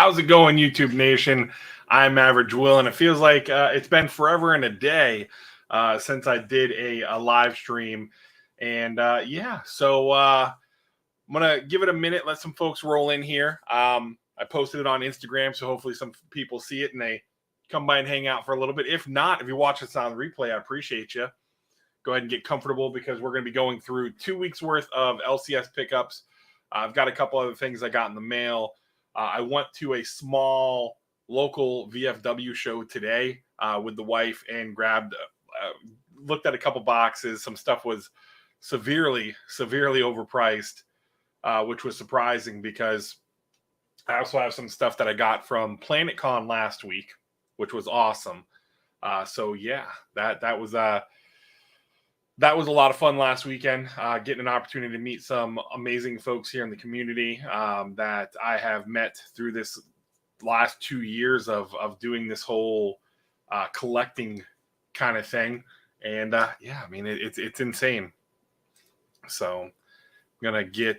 How's it going, YouTube Nation? I'm Average Will, and it feels like it's been forever and a day since I did a live stream. And so I'm going to give it a minute, let some folks roll in here. I posted it on Instagram, so hopefully some people see it and they come by and hang out for a little bit. If not, if you watch this on the replay, I appreciate you. Go ahead and get comfortable because we're going to be going through 2 weeks worth of LCS pickups. I've got a couple other things I got in the mail. I went to a small local VFW show today with the wife and looked at a couple boxes. Some stuff was severely overpriced, which was surprising because I also have some stuff that I got from PlanetCon last week, which was awesome. That was a lot of fun last weekend, getting an opportunity to meet some amazing folks here in the community that I have met through this last 2 years of doing this whole collecting kind of thing. And it's insane. So I'm going to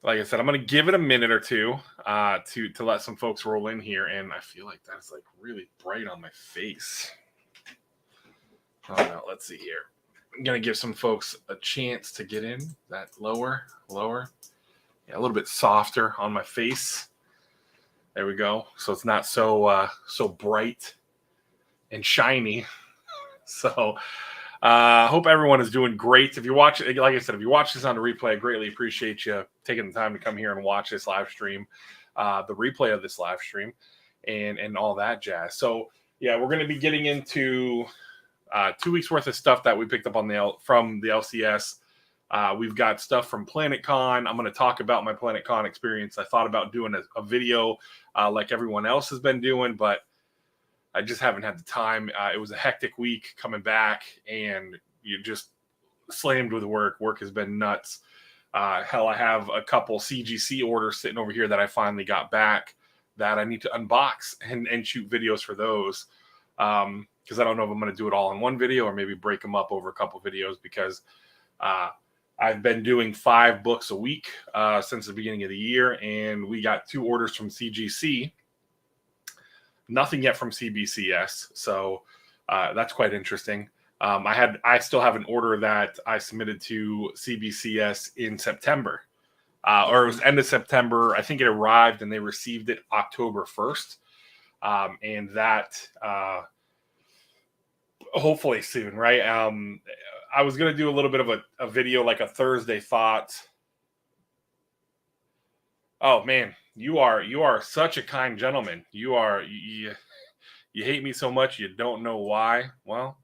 like I said, I'm going to give it a minute or two to let some folks roll in here. And I feel like that's like really bright on my face. Oh, no, let's see here. I'm going to give some folks a chance to get in. That lower. Yeah, a little bit softer on my face. There we go. So it's not so bright and shiny. So hope everyone is doing great. If you watch it, like I said, if you watch this on the replay, I greatly appreciate you taking the time to come here and watch this live stream, the replay of this live stream, and all that jazz. So yeah, we're going to be getting into 2 weeks worth of stuff that we picked up from the LCS. We've got stuff from PlanetCon. I'm going to talk about my PlanetCon experience. I thought about doing a video like everyone else has been doing, but I just haven't had the time. It was a hectic week coming back, and you just slammed with work. Work has been nuts. Hell, I have a couple CGC orders sitting over here that I finally got back that I need to unbox and shoot videos for those. Because I don't know if I'm going to do it all in one video or maybe break them up over a couple videos because I've been doing 5 books a week since the beginning of the year, and we got 2 orders from CGC. Nothing yet from CBCS, so that's quite interesting. I still have an order that I submitted to CBCS in September, or it was end of September. I think it arrived and they received it October 1st, and that hopefully soon, right? I was going to do a little bit of a video, like a Thursday thought. Oh man, you are such a kind gentleman. You hate me so much you don't know why. Well,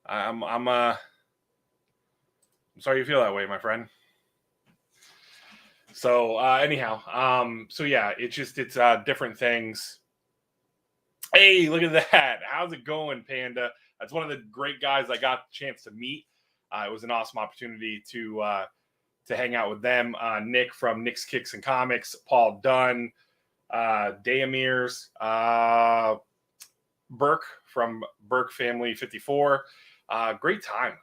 I'm sorry you feel that way, my friend. So anyhow, so yeah, it's different things. Hey, look at that. How's it going, Panda? That's one of the great guys I got the chance to meet. It was an awesome opportunity to hang out with them. Nick from Nick's Kicks and Comics, Paul Dunn, Dayamirs, Burke from Burke Family 54. Great time.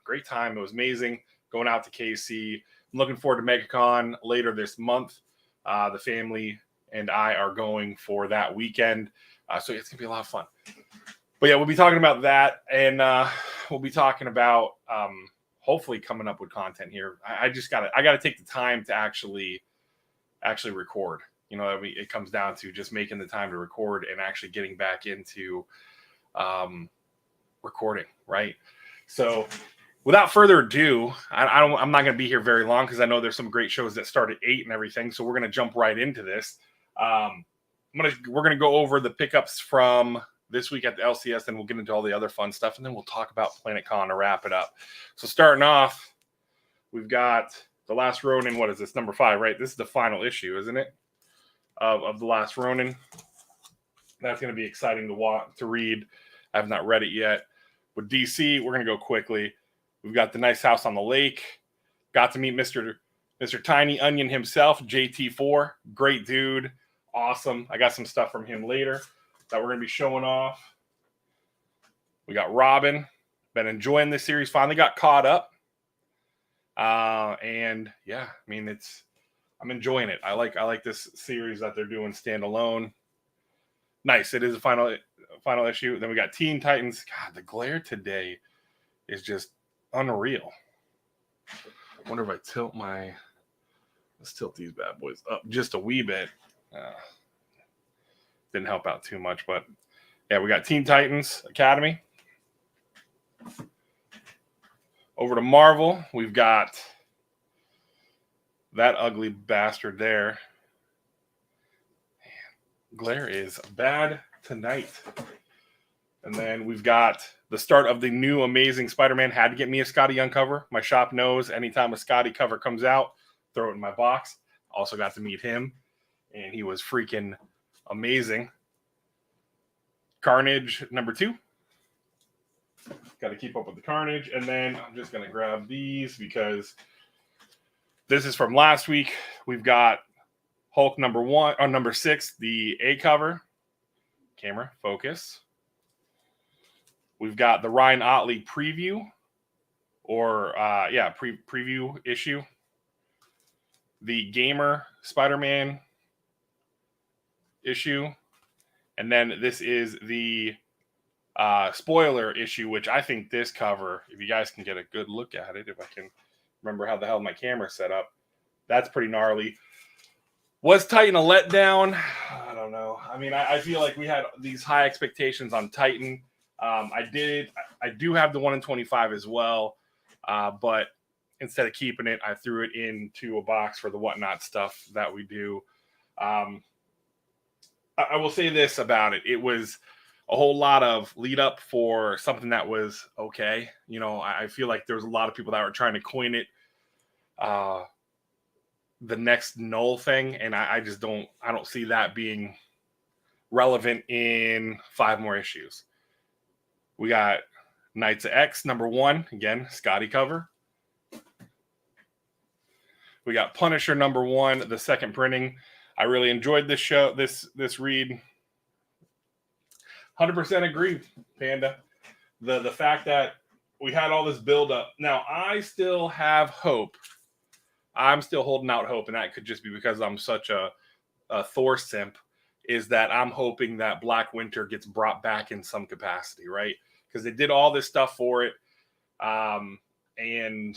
It was amazing going out to KC. I'm looking forward to MegaCon later this month. The family and I are going for that weekend. So it's going to be a lot of fun. But yeah, we'll be talking about that, and we'll be talking about hopefully coming up with content here. I got to take the time to actually record. You know, it comes down to just making the time to record and actually getting back into recording, right? So without further ado, I'm not going to be here very long because I know there's some great shows that start at 8 and everything. So we're going to jump right into this. We're going to go over the pickups from this week at the LCS, then we'll get into all the other fun stuff, and then we'll talk about PlanetCon to wrap it up. So starting off, we've got The Last Ronin. What is this? Number 5, right? This is the final issue, isn't it? Of The Last Ronin. That's going to be exciting to read. I have not read it yet. With DC, we're going to go quickly. We've got The Nice House on the Lake. Got to meet Mr. Tiny Onion himself, JT4. Great dude. Awesome. I got some stuff from him later that we're going to be showing off. We got Robin. Been enjoying this series. Finally got caught up. And yeah, I mean, I'm enjoying it. I like this series that they're doing standalone. Nice. It is a final issue. Then we got Teen Titans. God, the glare today is just unreal. I wonder if I tilt my... Let's tilt these bad boys up just a wee bit. Didn't help out too much, but yeah, we got Teen Titans Academy. Over to Marvel, we've got that ugly bastard there. Man, glare is bad tonight. And then we've got the start of the new Amazing Spider-Man. Had to get me a Scotty Young cover. My shop knows anytime a Scotty cover comes out, throw it in my box. Also got to meet him, and he was freaking amazing. Carnage number 2. Got to keep up with the Carnage. And then I'm just going to grab these because this is from last week. We've got Hulk number 6, the A cover. Camera, focus. We've got the Ryan Otley preview, preview issue. The Gamer Spider-Man issue. And then this is the spoiler issue, which I think this cover, if you guys can get a good look at it, if I can remember how the hell my camera's set up, that's pretty gnarly. Was Titan a letdown? I don't know. I mean, I feel like we had these high expectations on Titan. I do have the 1 in 25 as well, but instead of keeping it, I threw it into a box for the whatnot stuff that we do. I will say this about it. It was a whole lot of lead up for something that was okay. You know, I feel like there was a lot of people that were trying to coin it the next null thing, and I don't see that being relevant in 5 more issues. We got Knights of X number 1, again, Scotty cover. We got Punisher number 1, the second printing. I really enjoyed this read. 100% agree, Panda. The fact that we had all this build up. Now, I still have hope. I'm still holding out hope, and that could just be because I'm such a Thor simp, is that I'm hoping that Black Winter gets brought back in some capacity, right? Because they did all this stuff for it, and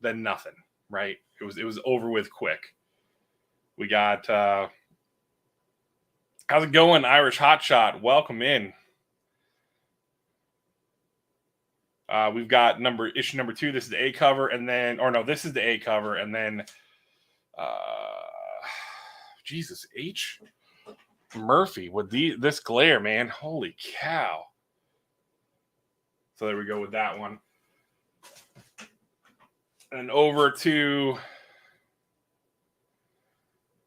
then nothing, right? It was over with quick. We got how's it going, Irish Hotshot? Welcome in. We've got issue number 2. This is the A cover, and then, this is the A cover, and then, Jesus H. Murphy with this glare, man. Holy cow! So there we go with that one, and over to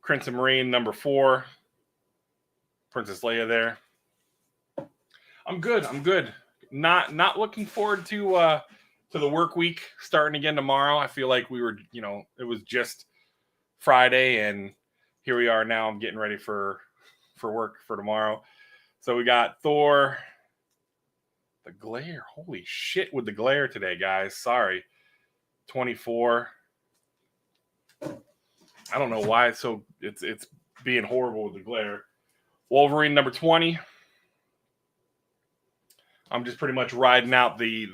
Crimson Marine number 4, Princess Leia there. I'm good. Not looking forward to the work week starting again tomorrow. I feel like we were, it was just Friday, and here we are now. I'm getting ready for work for tomorrow. So we got Thor. The glare. Holy shit with the glare today, guys. Sorry. 24. I don't know why it's being horrible with the glare. Wolverine number 20. I'm just pretty much riding out the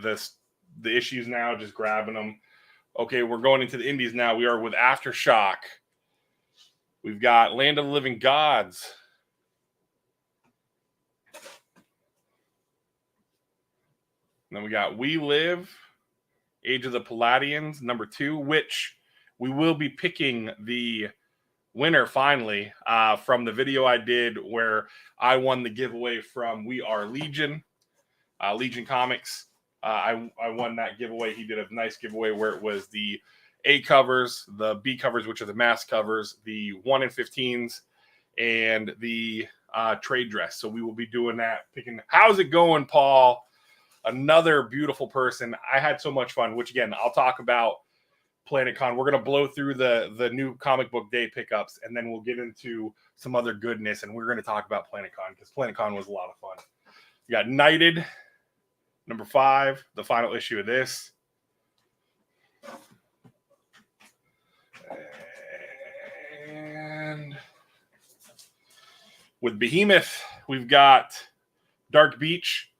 issues now, just grabbing them. Okay, we're going into the indies now. We are with Aftershock. We've got Land of the Living Gods. And then we got We Live, Age of the Palladians, number 2, which we will be picking the winner finally from the video I did where I won the giveaway from We Are Legion. Legion Comics. I won that giveaway. He did a nice giveaway where it was the A covers, the B covers, which are the mask covers, the 1 in 15s, and the trade dress. So we will be doing that. Picking. How's it going, Paul? Another beautiful person. I had so much fun, which again, I'll talk about PlanetCon. We're going to blow through the new comic book day pickups, and then we'll get into some other goodness, and we're going to talk about PlanetCon because PlanetCon was a lot of fun. We got Knighted, number 5, the final issue of this. With Behemoth, we've got Dark Beach.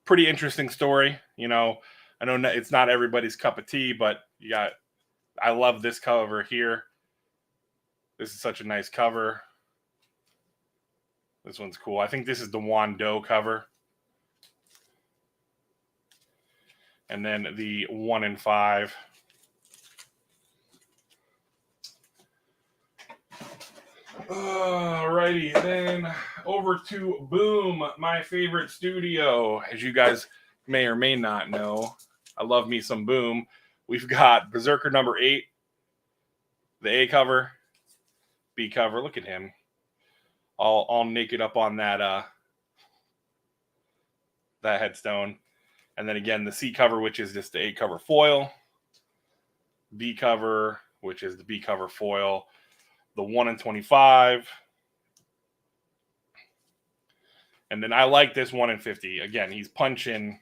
Pretty interesting story. You know, I know it's not everybody's cup of tea, but I love this cover here. This is such a nice cover. This one's cool. I think this is the Wando cover. And then the 1 in 5. Alrighty, then over to Boom, my favorite studio. As you guys may or may not know, I love me some Boom. We've got Berserker number 8, the A cover, B cover. Look at him, all naked up on that that headstone. And then again, the C cover, which is just the A cover foil. B cover, which is the B cover foil. The 1 in 25. And then I like this 1 in 50. Again, he's punching.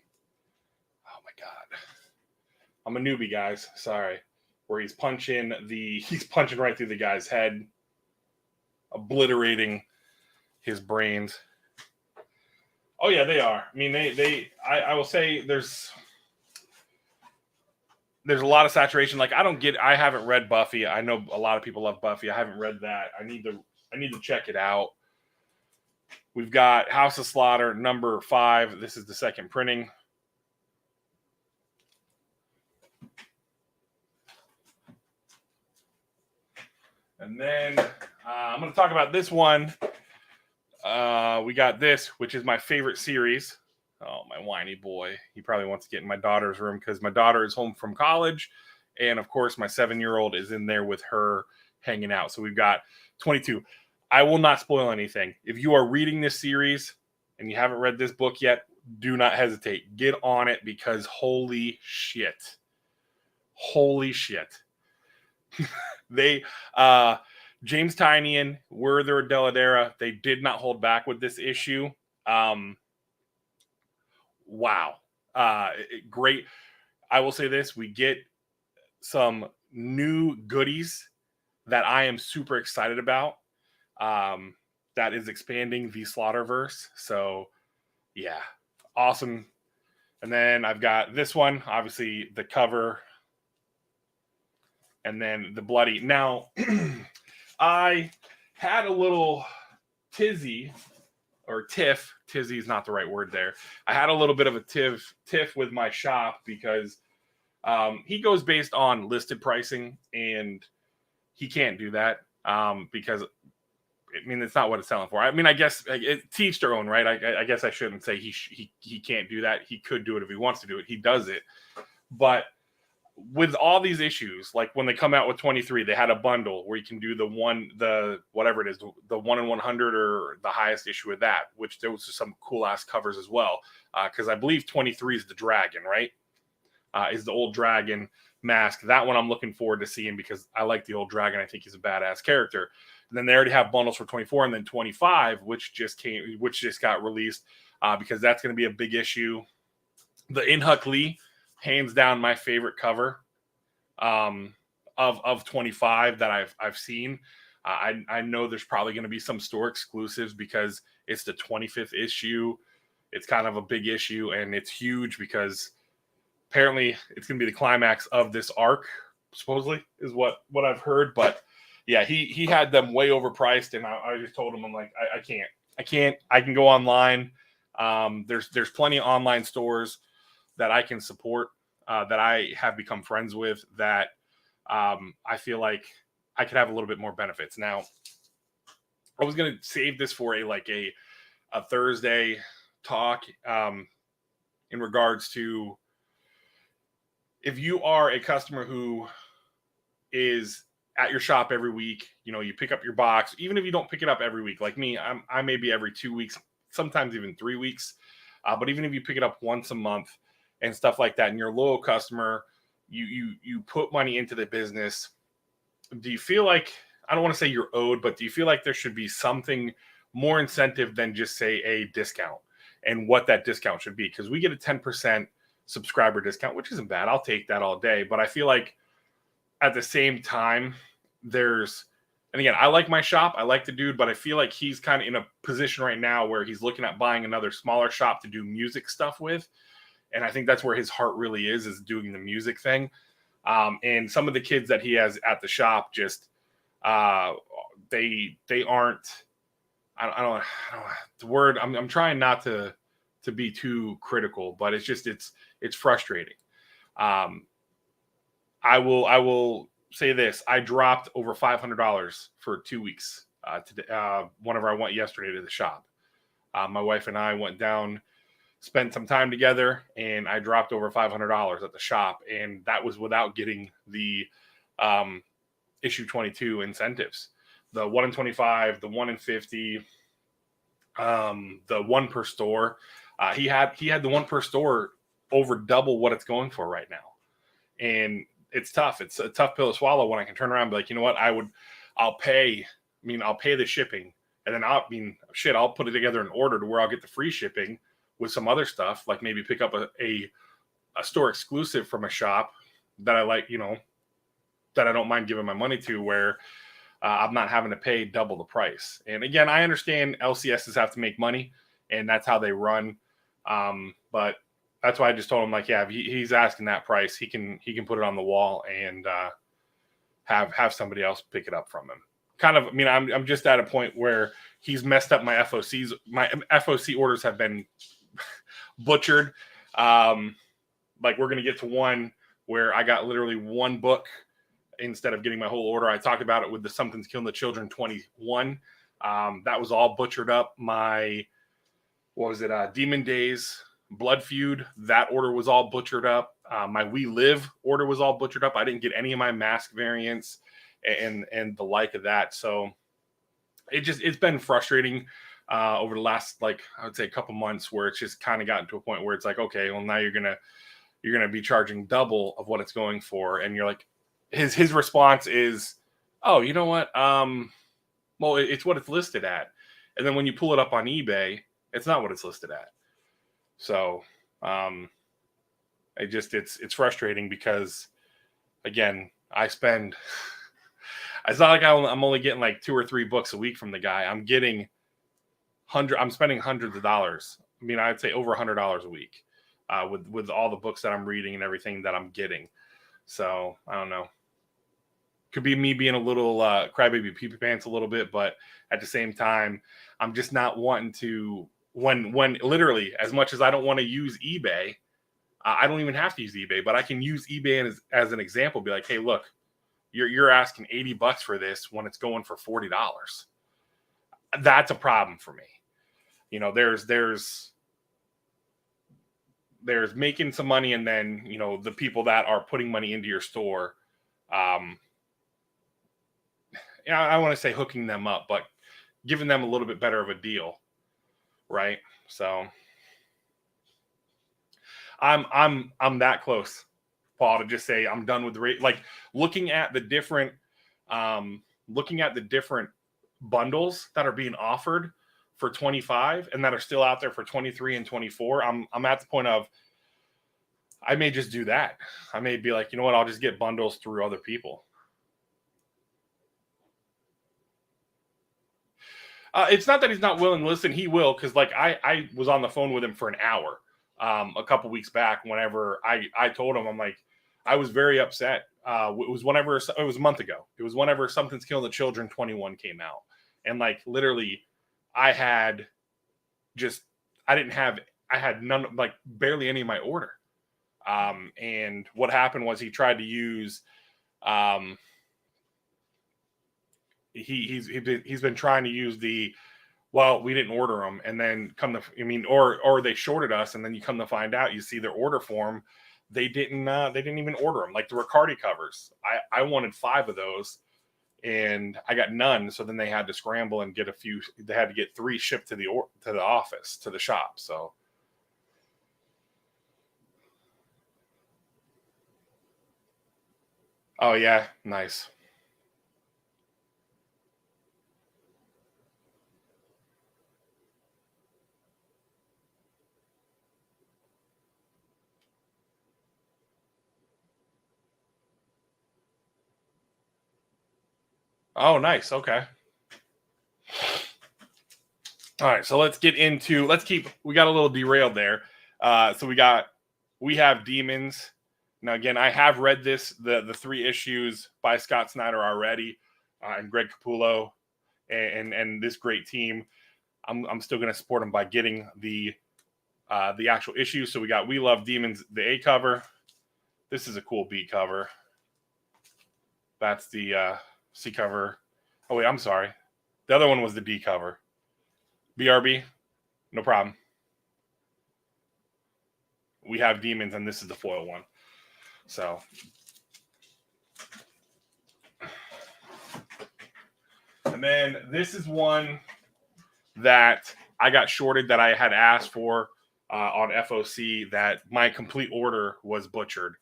Oh my God. I'm a newbie, guys. Sorry. Where he's punching right through the guy's head, obliterating his brains. Oh yeah, they are. I mean, I will say there's a lot of saturation. Like I haven't read Buffy. I know a lot of people love Buffy. I haven't read that. I need to check it out. We've got House of Slaughter number 5. This is the second printing. And then I'm going to talk about this one. We got this, which is my favorite series. Oh, my whiny boy. He probably wants to get in my daughter's room because my daughter is home from college. And, of course, my 7-year-old is in there with her hanging out. So we've got 22. I will not spoil anything. If you are reading this series and you haven't read this book yet, do not hesitate. Get on it because holy shit. Holy shit. They, James Tynion, Werther Dell'Edera, they did not hold back with this issue. Wow. Great. I will say this. We get some new goodies that I am super excited about. That is expanding the Slaughterverse. So, yeah. Awesome. And then I've got this one. Obviously, the cover. And then the bloody. Now, I had a little Tizzy or tiff. Tizzy is not the right word there. I had a little bit of a tiff with my shop because he goes based on listed pricing, and he can't do that because, I mean, it's not what it's selling for. I mean, I guess to each their own, right? I guess I shouldn't say he can't do that. He could do it if he wants to do it. He does it. But with all these issues, like when they come out with 23, they had a bundle where you can do whatever it is, the 1 in 100 or the highest issue of that, which there was some cool ass covers as well. Because I believe 23 is the dragon, right? Is the old dragon mask. That one I'm looking forward to seeing because I like the old dragon. I think he's a badass character. And then they already have bundles for 24 and then 25, which just got released because that's going to be a big issue. The Inhuck Lee, hands down my favorite cover of 25 that I've seen. I know there's probably going to be some store exclusives because it's the 25th issue. It's kind of a big issue, and it's huge because apparently it's going to be the climax of this arc, supposedly, is what I've heard. But yeah, he had them way overpriced, and I just told him, I'm like, I can't. I can go online. There's plenty of online stores that I can support, that I have become friends with, that I feel like I could have a little bit more benefits. Now, I was going to save this for a Thursday talk in regards to if you are a customer who is at your shop every week, you pick up your box, even if you don't pick it up every week, like me, I may be every 2 weeks, sometimes even 3 weeks. But even if you pick it up once a month and stuff like that, and you're a loyal customer, you put money into the business, do you feel like, I don't want to say you're owed, but do you feel like there should be something more incentive than just say a discount, and what that discount should be? Because we get a 10% subscriber discount, which isn't bad. I'll take that all day. But I feel like at the same time, there's And again, I like my shop. I like the dude, but I feel like he's kind of in a position right now where he's looking at buying another smaller shop to do music stuff with. And I think that's where his heart really is doing the music thing. And some of the kids that he has at the shop just uh, they aren't. I don't the word. I'm trying not to be too critical, but it's frustrating. Um, I will say this: I dropped over $500 for 2 weeks. Today, whenever I went yesterday to the shop, my wife and I went down, spent some time together, and I dropped over $500 at the shop, and that was without getting the um, issue 22 incentives, the 1 in 25, the 1 in 50, the one per store. He had the one per store over double what it's going for right now, and it's tough. It's a tough pill to swallow when I can turn around and be like, you know what, I'll pay. I'll pay the shipping, and then I'll put it together an order to where I'll get the free shipping with some other stuff, like maybe pick up a store exclusive from a shop that I like, that I don't mind giving my money to, where I'm not having to pay double the price. And again, I understand LCSs have to make money, and that's how they run. But that's why I just told him, like, yeah, if he's asking that price, he can put it on the wall and have somebody else pick it up from him. Kind of, I'm just at a point where he's messed up my FOCs. My FOC orders have been butchered. Like, we're gonna get to one where I got literally one book instead of getting my whole order. I talked about it with the Something's Killing the Children 21. That was all butchered up. My, what was it? Demon Days Blood Feud. That order was all butchered up. My We Live order was all butchered up. I didn't get any of my mask variants and the like of that. So it's been frustrating over the last, like, I would say a couple months, where it's just kind of gotten to a point where it's like, okay, well, now you're gonna be charging double of what it's going for, and you're like, his response is, oh, you know what? Well, it's what it's listed at, and then when you pull it up on eBay, it's not what it's listed at. So, it's frustrating because, again, I spend. It's not like I'm only getting like 2 or 3 books a week from the guy. I'm spending hundreds of dollars. I'd say over $100 a week with all the books that I'm reading and everything that I'm getting. So I don't know. Could be me being a little crybaby pee pants a little bit, but at the same time, I'm just not wanting to. When literally, as much as I don't want to use eBay, I don't even have to use eBay, but I can use eBay as an example. Be like, hey, look, you're asking $80 for this when it's going for $40. That's a problem for me. There's making some money, and then the people that are putting money into your store. I want to say hooking them up, but giving them a little bit better of a deal, right? So I'm that close, Paul, to just say I'm done with the rate. Like, looking at the different bundles that are being offered for 25 and that are still out there for 23 and 24. I'm at the point of, I may just do that. I may be like, you know what, I'll just get bundles through other people. It's not that he's not willing to listen. He will, because like I was on the phone with him for an hour a couple weeks back. Whenever I told him, I'm like, I was very upset. It was a month ago. It was whenever Something's Killing the Children 21 came out, and like literally, I had none, like barely any of my order. And what happened was he tried to use. He's been trying to use well, we didn't order them, and then or they shorted us, and then you come to find out, you see their order form, they didn't even order them. Like the Riccardi covers, I wanted 5 of those, and I got none. So then they had to scramble and get a few. They had to get 3 shipped to the office, to the shop. So. Oh yeah, nice. Oh, nice. Okay. All right, so we got a little derailed there. So we have demons. Now again, I have read the 3 issues by Scott Snyder already, and Greg Capullo and this great team. I'm still going to support them by getting the actual issue. So we love demons, the A cover. This is a cool B cover. That's the C cover. Oh wait, I'm sorry. The other one was the D cover. BRB, no problem. We have demons, and this is the foil one. So, and then this is one that I got shorted that I had asked for on FOC, that my complete order was butchered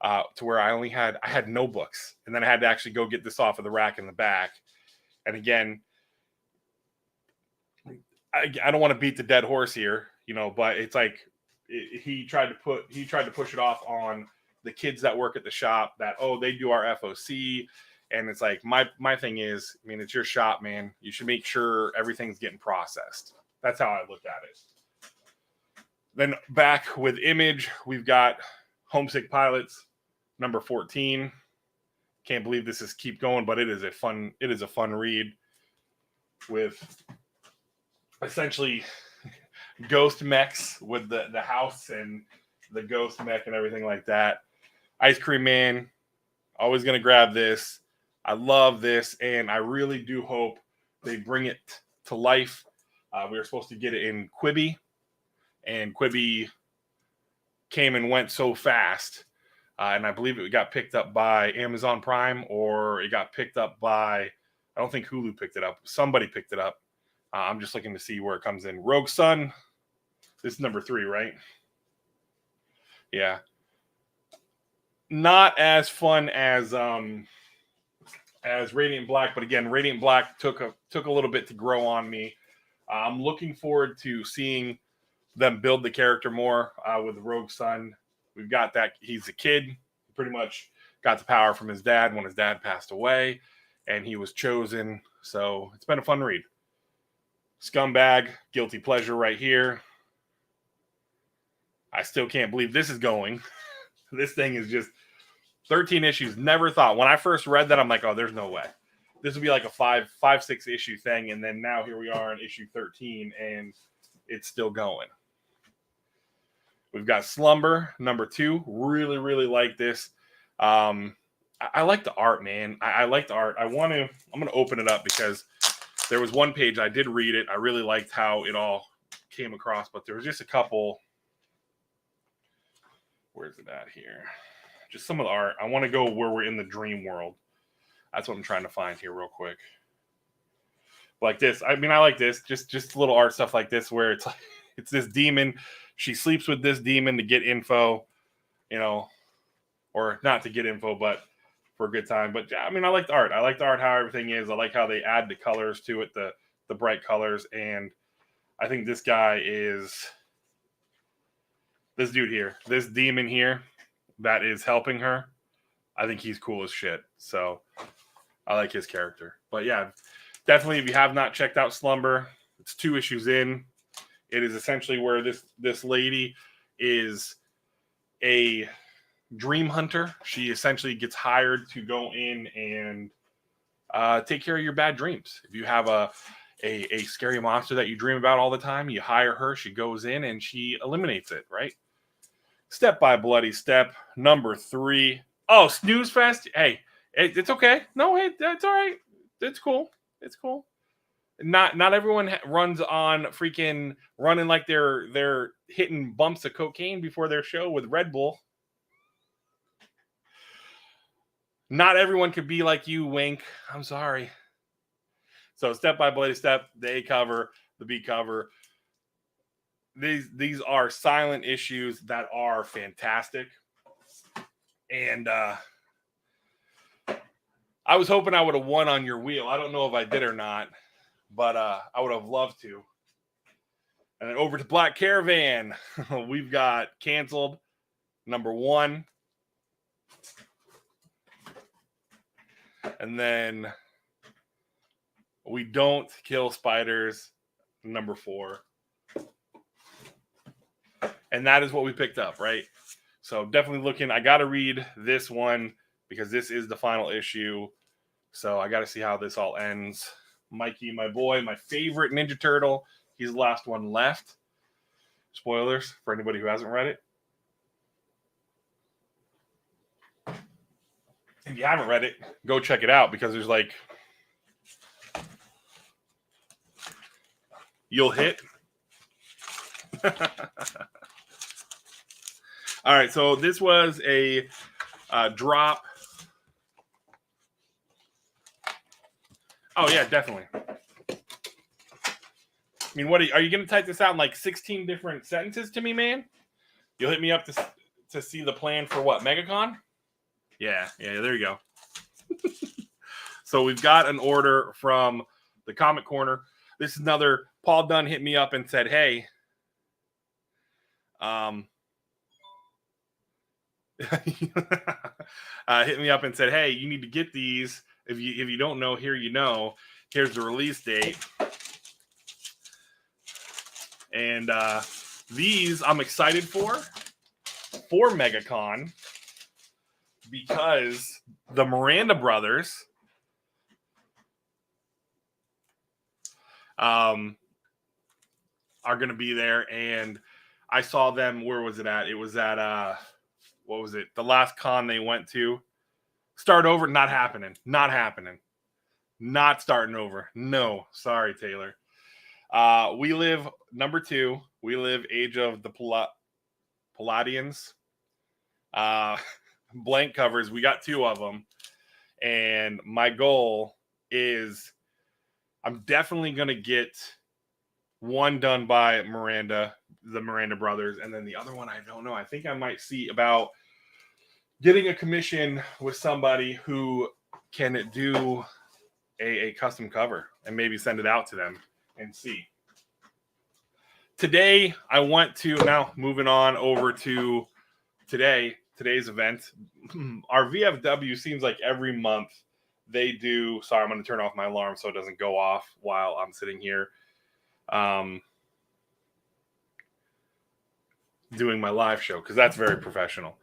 to where I had no books, and then I had to actually go get this off of the rack in the back. And again, I don't want to beat the dead horse here, but it's like he tried to push it off on the kids that work at the shop that, oh, they do our FOC. And it's like, my thing is, I mean, it's your shop, man. You should make sure everything's getting processed. That's how I look at it. Then back with Image, we've got Homesick Pilots, number 14. Can't believe this is keep going, but it is a fun read with essentially ghost mechs with the house and the ghost mech and everything like that. Ice Cream Man, always going to grab this. I love this, and I really do hope they bring it to life. We were supposed to get it in Quibi, and Quibi came and went so fast, and I believe it got picked up by Amazon Prime, or it got picked up by, I don't think Hulu picked it up. Somebody picked it up. I'm just looking to see where it comes in. Rogue Sun, this is number 3, right? Yeah. Not as fun as Radiant Black, but again, Radiant Black took a little bit to grow on me. I'm looking forward to seeing them build the character more with Rogue Sun. We've got that. He's a kid. He pretty much got the power from his dad when his dad passed away, and he was chosen. So it's been a fun read. Scumbag, guilty pleasure right here. I still can't believe this is going. This thing is just 13 issues. Never thought. When I first read that, I'm like, oh, there's no way. This would be like a 5-6 issue thing. And then now here we are in issue 13, and it's still going. We've got Slumber, number 2. Really, really like this. I like the art, man. I like the art. I'm going to open it up because there was one page I did read it. I really liked how it all came across, but there was just a couple. Where's it at here? Just some of the art. I want to go where we're in the dream world. That's what I'm trying to find here real quick. Like this. I mean, I like this. Just little art stuff like this where it's like, it's this demon. She sleeps with this demon to get info, or not to get info, but for a good time. But I mean, I like the art. I like the art, how everything is. I like how they add the colors to it, the bright colors. And I think this guy is this dude here, this demon here that is helping her. I think he's cool as shit. So I like his character. But yeah, definitely, if you have not checked out Slumber, it's 2 issues in. It is essentially where this lady is a dream hunter. She essentially gets hired to go in and take care of your bad dreams. If you have a scary monster that you dream about all the time, you hire her. She goes in and she eliminates it, right? Step by Bloody Step, number 3. Oh, Snooze Fest. Hey, it's okay. No, hey, that's all right. It's cool. It's cool. Not everyone runs on freaking running like they're hitting bumps of cocaine before their show with Red Bull. Not everyone could be like you, Wink. I'm sorry. So Step by Bloody Step, the A cover, the B cover. These are silent issues that are fantastic. And I was hoping I would have won on your wheel. I don't know if I did or not, but I would have loved to. And then over to Black Caravan. We've got Canceled, number 1. And then We don't kill spiders, number 4. And that is what we picked up, right? So definitely looking. I got to read this one because this is the final issue. So I got to see how this all ends. Mikey, my boy, my favorite Ninja Turtle. He's the last one left. Spoilers for anybody who hasn't read it. If you haven't read it, go check it out because there's like, you'll hit. All right, so this was a drop. Oh yeah, definitely. I mean, what are you going to type this out in like 16 different sentences to me, man? You'll hit me up to see the plan for what, MegaCon? Yeah, there you go. So we've got an order from the Comic Corner. This is another. Paul Dunn hit me up and said, "Hey, hit me up and said, hey, you need to get these. If you don't know, here you know. Here's the release date." And these I'm excited for MegaCon because the Miranda brothers are going to be there. And I saw them. Where was it at? It was at, what was it? The last con they went to. Start over. Not happening. Not happening. Not starting over. No. Sorry, Taylor. We live, number 2. We live Age of the Palladians. Blank covers. We got 2 of them. And my goal is I'm definitely going to get one done by Miranda, the Miranda brothers. And then the other one, I don't know. I think I might see about getting a commission with somebody who can do a custom cover and maybe send it out to them and see. Today, I went to, now moving on over to today's event. Our VFW seems like every month they do, sorry, I'm going to turn off my alarm so it doesn't go off while I'm sitting here doing my live show, because that's very professional.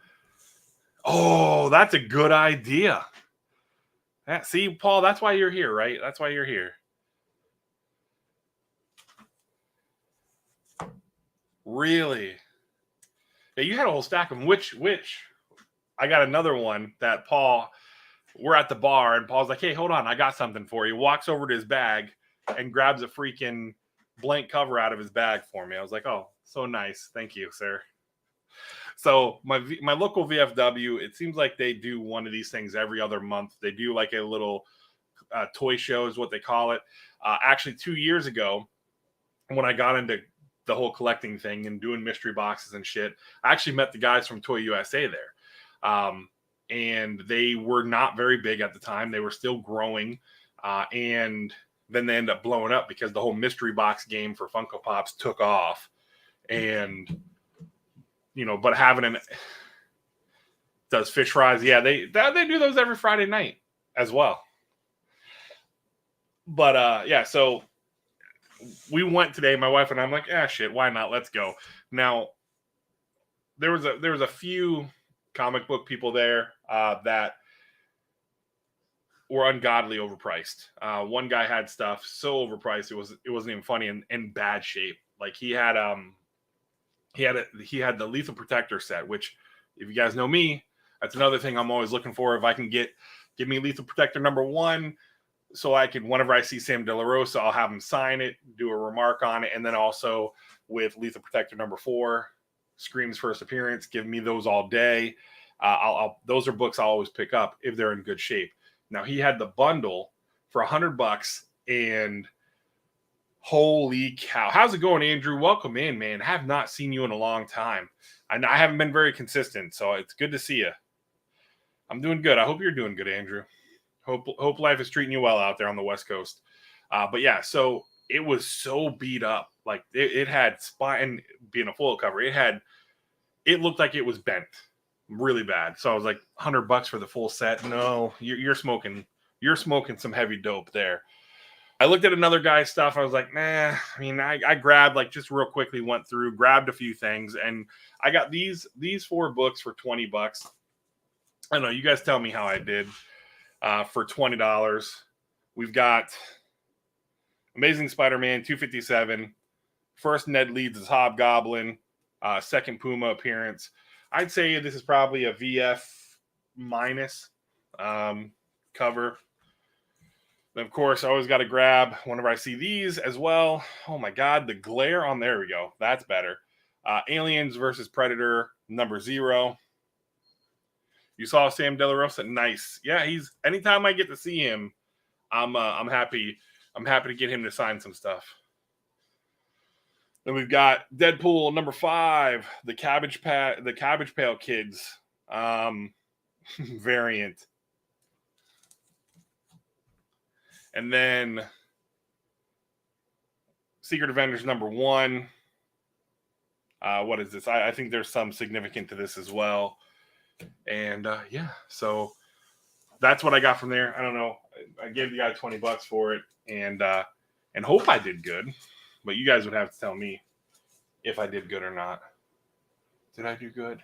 Oh, that's a good idea. See, Paul, that's why you're here, right? That's why you're here. Really? Yeah, you had a whole stack of them. Which? I got another one that Paul, we're at the bar, and Paul's like, hey, hold on, I got something for you. Walks over to his bag and grabs a freaking blank cover out of his bag for me. I was like, oh, so nice. Thank you, sir. So my local VFW, it seems like they do one of these things every other month. They do like a little toy show is what they call it. Actually, 2 years ago, when I got into the whole collecting thing and doing mystery boxes and shit, I actually met the guys from Toy USA there. And they were not very big at the time. They were still growing. And then they ended up blowing up because the whole mystery box game for Funko Pops took off. And, but having does Fish Fries? Yeah, they do those every Friday night as well. But, yeah, so we went today, my wife and I'm like, shit, why not? Let's go. Now, there was a few comic book people there that were ungodly overpriced. One guy had stuff so overpriced it wasn't even funny, and in bad shape. Like he had the Lethal Protector set, which, if you guys know me, that's another thing I'm always looking for. If I can give me Lethal Protector number 1, so I can, whenever I see Sam De La Rosa, I'll have him sign it, do a remark on it, and then also with Lethal Protector number 4, Scream's first appearance, give me those all day. Those are books I'll always pick up if they're in good shape. Now, he had the bundle for $100, and holy cow. How's it going, Andrew? Welcome in, man. I have not seen you in a long time. I haven't been very consistent, so it's good to see you. I'm doing good. I hope you're doing good, Andrew. Hope life is treating you well out there on the West Coast. But yeah, so it was so beat up. Like it had spine, being a full cover. It looked like it was bent really bad. So I was like, $100 for the full set. No, you're smoking some heavy dope there. I looked at another guy's stuff. I was like, nah. I mean, I grabbed, like, just real quickly, went through, grabbed a few things, and I got these 4 books for $20. I don't know. You guys tell me how I did for $20. We've got Amazing Spider-Man 257. First Ned Leeds as Hobgoblin. Second Puma appearance. I'd say this is probably a VF minus cover. And of course, I always got to grab whenever I see these as well. Oh my God, the glare on, there we go. That's better. Aliens versus Predator #0. You saw Sam De La Rosa. Nice. Yeah, he's, anytime I get to see him, I'm happy. I'm happy to get him to sign some stuff. Then we've got Deadpool #5, the Cabbage Pail Kids variant. And then Secret Avengers #1. What is this? I think there's some significant to this as well. And yeah, so that's what I got from there. I don't know. I gave the guy $20 for it, and hope I did good. But you guys would have to tell me if I did good or not. Did I do good?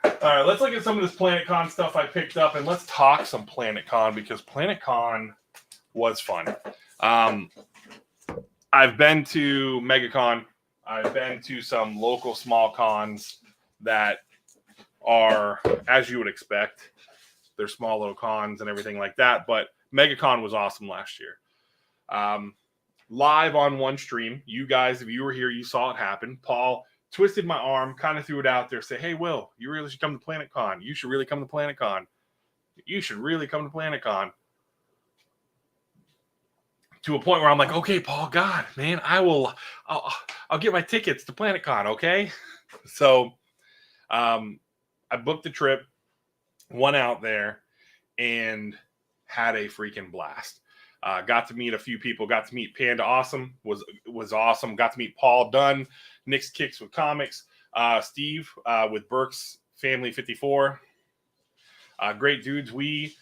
All right, let's look at some of this Planet Con stuff I picked up, and let's talk some Planet Con, because Planet Con was fun. I've been to MegaCon. I've been to some local small cons that are, as you would expect, they're small little cons and everything like that. But MegaCon was awesome last year. Live on one stream, you guys, if you were here, you saw it happen. Paul twisted my arm, kind of threw it out there, say, hey, Will, you really should come to Planet Con. You should really come to Planet Con. You should really come to Planet Con. To a point where I'm like, okay, Paul, God, man, I'll get my tickets to Planet Con, okay? So I booked the trip, went out there, and had a freaking blast. Got to meet a few people. Got to meet Panda Awesome. Was awesome. Got to meet Paul Dunn, Nick's Kicks with Comics, Steve with Burke's Family 54. Great dudes. It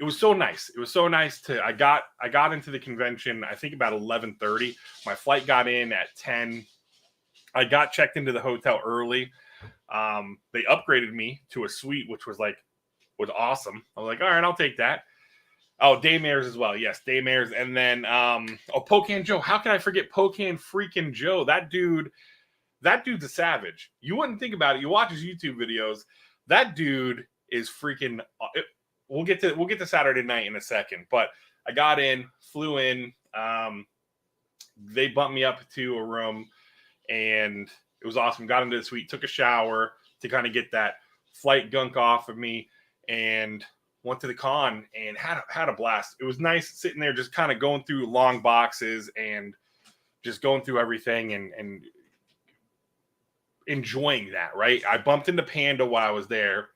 was so nice. It was so nice to. I got into the convention, I think about 11:30. My flight got in at 10. I got checked into the hotel early. They upgraded me to a suite, which was awesome. I was like, all right, I'll take that. Oh, Daymares as well. Yes, Daymares. And then, Pocan Joe. How can I forget Pocan freaking Joe? That dude's a savage. You wouldn't think about it. You watch his YouTube videos. That dude is freaking. We'll get to Saturday night in a second. But I got in, flew in. They bumped me up to a room, and it was awesome. Got into the suite, took a shower to kind of get that flight gunk off of me, and went to the con and had a blast. It was nice sitting there just kind of going through long boxes and just going through everything and enjoying that, right? I bumped into Panda while I was there.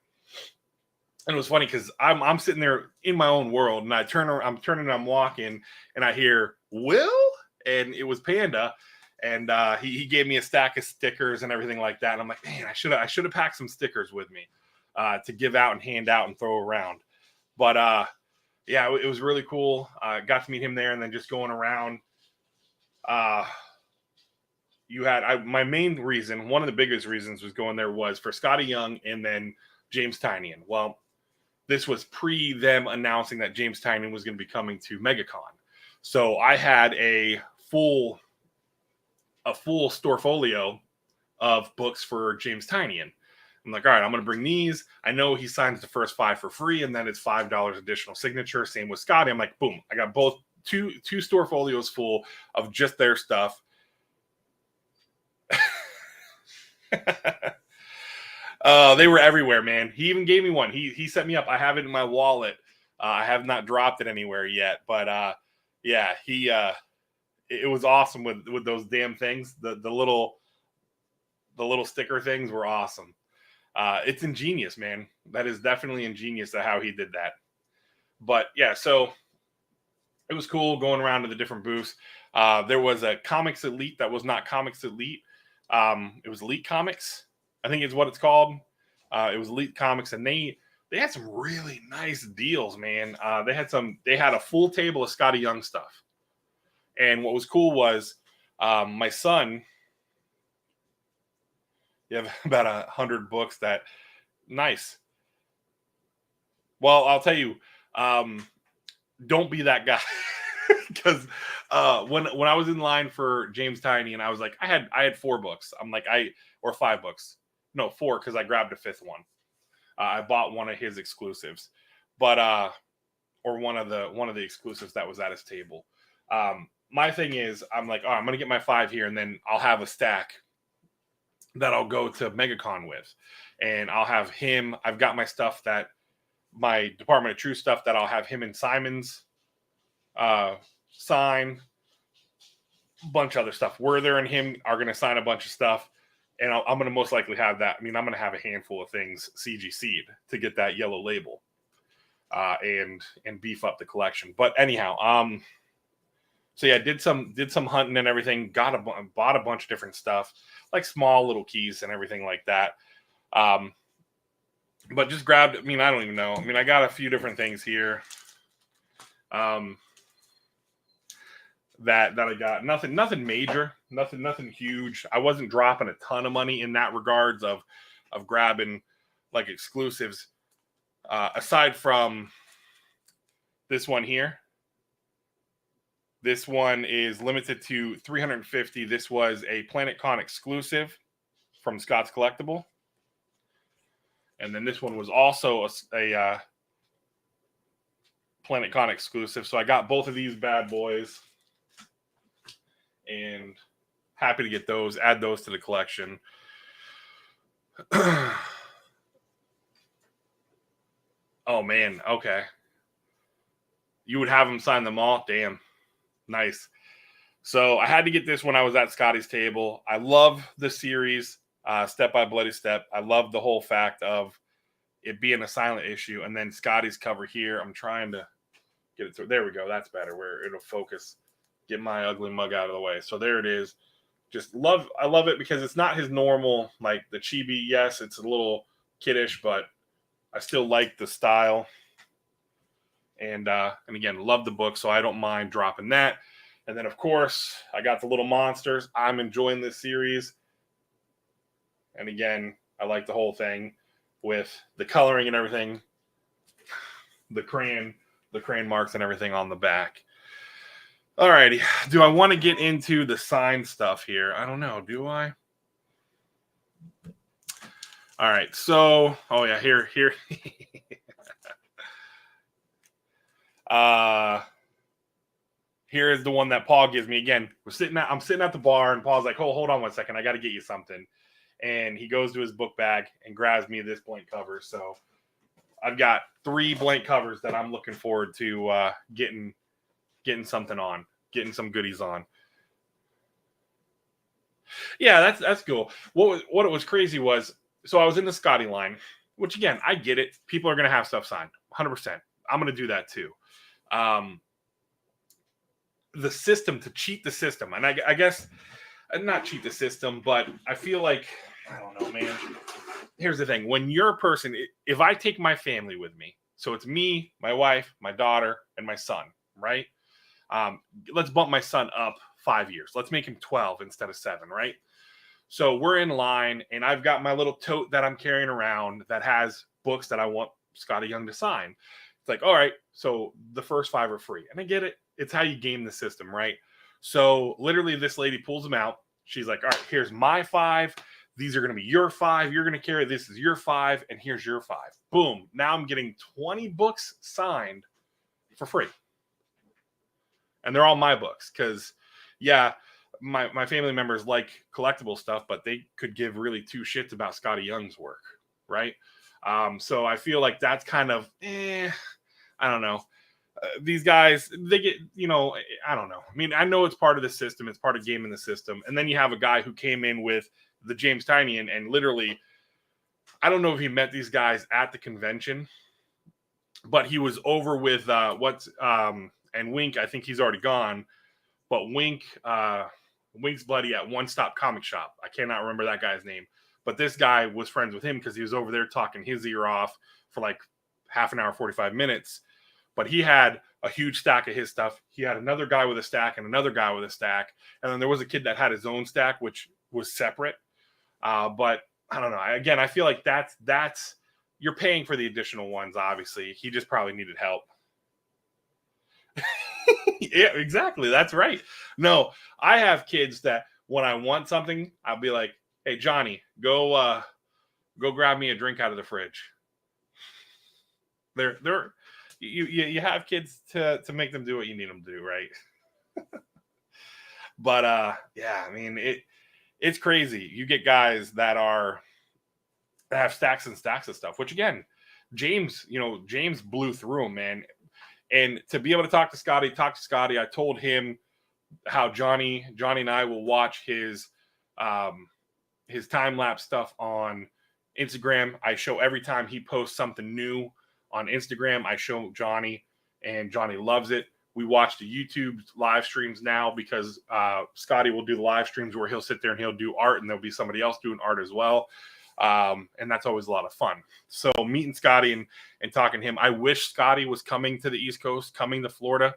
And it was funny because I'm sitting there in my own world, and I'm walking, and I hear Will, and it was Panda, and he gave me a stack of stickers and everything like that. And I'm like, man, I should have packed some stickers with me to give out and hand out and throw around. But yeah, it was really cool. Got to meet him there, and then just going around. My main reason, one of the biggest reasons was going there was for Scotty Young and then James Tynion. Well, this was pre them announcing that James Tynion was going to be coming to MegaCon. So I had a full storefolio of books for James Tynion. I'm like, all right, I'm going to bring these. I know he signs the first 5 for free, and then it's $5 additional signature. Same with Scotty. I'm like, boom, I got both two storefolios full of just their stuff. They were everywhere, man. He even gave me one. He set me up. I have it in my wallet. I have not dropped it anywhere yet, but yeah, it was awesome with those damn things. The little sticker things were awesome. It's ingenious, man. That is definitely ingenious to how he did that. But yeah, so it was cool going around to the different booths. There was a Comics Elite that was not Comics Elite. It was Elite Comics, I think is what it's called. It was Elite Comics, and they they had some really nice deals, man. They had a full table of Scotty Young stuff. And what was cool was my son, you have about 100 books that nice. Well, I'll tell you, don't be that guy. Because when I was in line for James Tiny and I was like, I had 4 books. I'm like, or 5 books. No, 4, because I grabbed a 5th one. I bought one of his exclusives, but or one of the exclusives that was at his table. My thing is, I'm like, I'm gonna get my 5 here, and then I'll have a stack that I'll go to MegaCon with, and I'll have him. I've got my stuff that my Department of Truth stuff that I'll have him and Simon's sign. A bunch of other stuff. Werther and him are going to sign a bunch of stuff, and I'm going to most likely have that. I mean, I'm going to have a handful of things CGC'd to get that yellow label and beef up the collection. But anyhow, so yeah, did some hunting and everything. Bought a bunch of different stuff, like small little keys and everything like that. But just grabbed. I mean, I don't even know. I mean, I got a few different things here. That I got nothing major, nothing huge. I wasn't dropping a ton of money in that regards of grabbing like exclusives. Aside from this one here, this one is limited to 350. This was a PlanetCon exclusive from Scott's Collectible, and then this one was also a PlanetCon exclusive. So I got both of these bad boys. And happy to get those, add those to the collection. Oh, man. Okay. You would have them sign them all? Damn. Nice. So I had to get this when I was at Scotty's table. I love the series, Step by Bloody Step. I love the whole fact of it being a silent issue. And then Scotty's cover here. I'm trying to get it through. There we go. That's better, where it'll focus. Get my ugly mug out of the way. So there it is. I love it because it's not his normal, like the chibi. Yes, it's a little kiddish, but I still like the style. And again, love the book, so I don't mind dropping that. And then, of course, I got the little monsters. I'm enjoying this series. And again, I like the whole thing with the coloring and everything. The crayon marks and everything on the back. Alrighty, do I want to get into the sign stuff here? I don't know. Do I? All right, so yeah, here. Here is the one that Paul gives me. Again, I'm sitting at the bar, and Paul's like, "Oh, hold on one second, I got to get you something." And he goes to his book bag and grabs me this blank cover. So I've got 3 blank covers that I'm looking forward to getting something on, getting some goodies on. Yeah, that's cool. What it was crazy was, so I was in the Scotty line, which again, I get it. People are going to have stuff signed 100%. I'm going to do that too. The system, to cheat the system. And I guess not cheat the system, but I feel like, I don't know, man. Here's the thing. When you're a person, if I take my family with me, so it's me, my wife, my daughter, and my son, right? Let's bump my son up 5 years. Let's make him 12 instead of 7, right? So we're in line, and I've got my little tote that I'm carrying around that has books that I want Scotty Young to sign. It's like, all right, so the first 5 are free. And I get it. It's how you game the system, right? So literally this lady pulls them out. She's like, all right, here's my 5. These are going to be your 5. You're going to carry. This is your 5, and here's your 5. Boom. Now I'm getting 20 books signed for free. And they're all my books because, yeah, my family members like collectible stuff, but they could give really 2 shits about Scotty Young's work, right? So I feel like that's kind of, I don't know. These guys, they get, I don't know. I mean, I know it's part of the system. It's part of gaming the system. And then you have a guy who came in with the James Tiny and literally, I don't know if he met these guys at the convention, but he was over with and Wink. I think he's already gone, but Wink's buddy at One Stop Comic Shop. I cannot remember that guy's name, but this guy was friends with him because he was over there talking his ear off for like half an hour, 45 minutes. But he had a huge stack of his stuff. He had another guy with a stack and another guy with a stack. And then there was a kid that had his own stack, which was separate. But I don't know. Again, I feel like that's you're paying for the additional ones, obviously. He just probably needed help. Yeah, exactly. That's right. No, I have kids that when I want something, I'll be like, hey, Johnny, go grab me a drink out of the fridge. You have kids to make them do what you need them to do, right? But yeah, I mean it's crazy. You get guys that have stacks and stacks of stuff, which again, James blew through them, man. And to be able to talk to Scotty, I told him how Johnny and I will watch his time lapse stuff on Instagram. I show every time he posts something new on Instagram, I show Johnny, and Johnny loves it. We watch the YouTube live streams now because Scotty will do the live streams where he'll sit there and he'll do art, and there'll be somebody else doing art as well. And that's always a lot of fun. So meeting Scotty and talking to him, I wish Scotty was coming to the East Coast, coming to Florida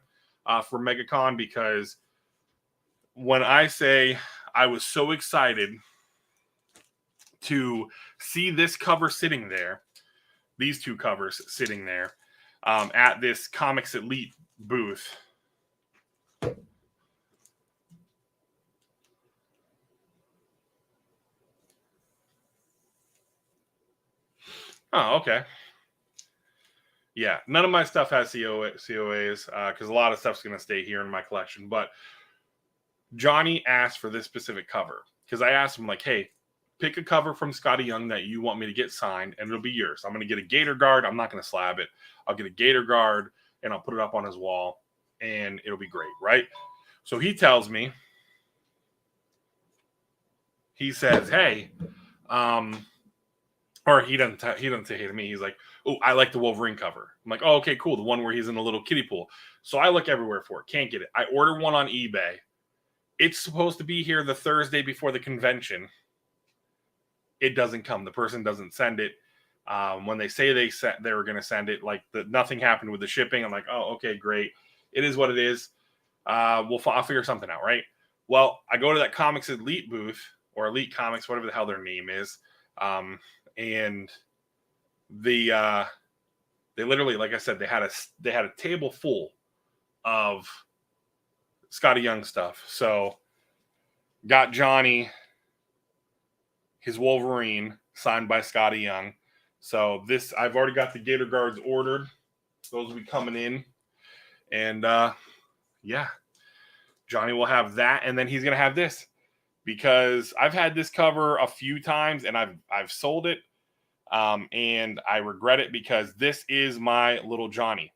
for MegaCon, because when I say I was so excited to see this cover sitting there, these two covers sitting there at this Comics Elite booth. Oh, okay. Yeah, none of my stuff has COAs because a lot of stuff's going to stay here in my collection. But Johnny asked for this specific cover because I asked him, like, hey, pick a cover from Scotty Young that you want me to get signed, and it'll be yours. I'm going to get a Gator Guard. I'm not going to slab it. I'll get a Gator Guard, and I'll put it up on his wall, and it'll be great, right? So he tells me, he says, hey, or he doesn't say hey to me. He's like, oh, I like the Wolverine cover. I'm like, oh, okay, cool. The one where he's in a little kiddie pool. So I look everywhere for it. Can't get it. I order one on eBay. It's supposed to be here the Thursday before the convention. It doesn't come. The person doesn't send it. When they say they were going to send it, like nothing happened with the shipping. I'm like, oh, okay, great. It is what it is. I'll figure something out, right? Well, I go to that Comics Elite booth, or Elite Comics, whatever the hell their name is, and they literally, like I said, they had a table full of Scotty Young stuff. So got Johnny his Wolverine signed by Scotty Young. So this, I've already got the Gator Guards ordered. Those will be coming in. And yeah, Johnny will have that. And then he's going to have this, because I've had this cover a few times and I've sold it. And I regret it because this is my little Johnny.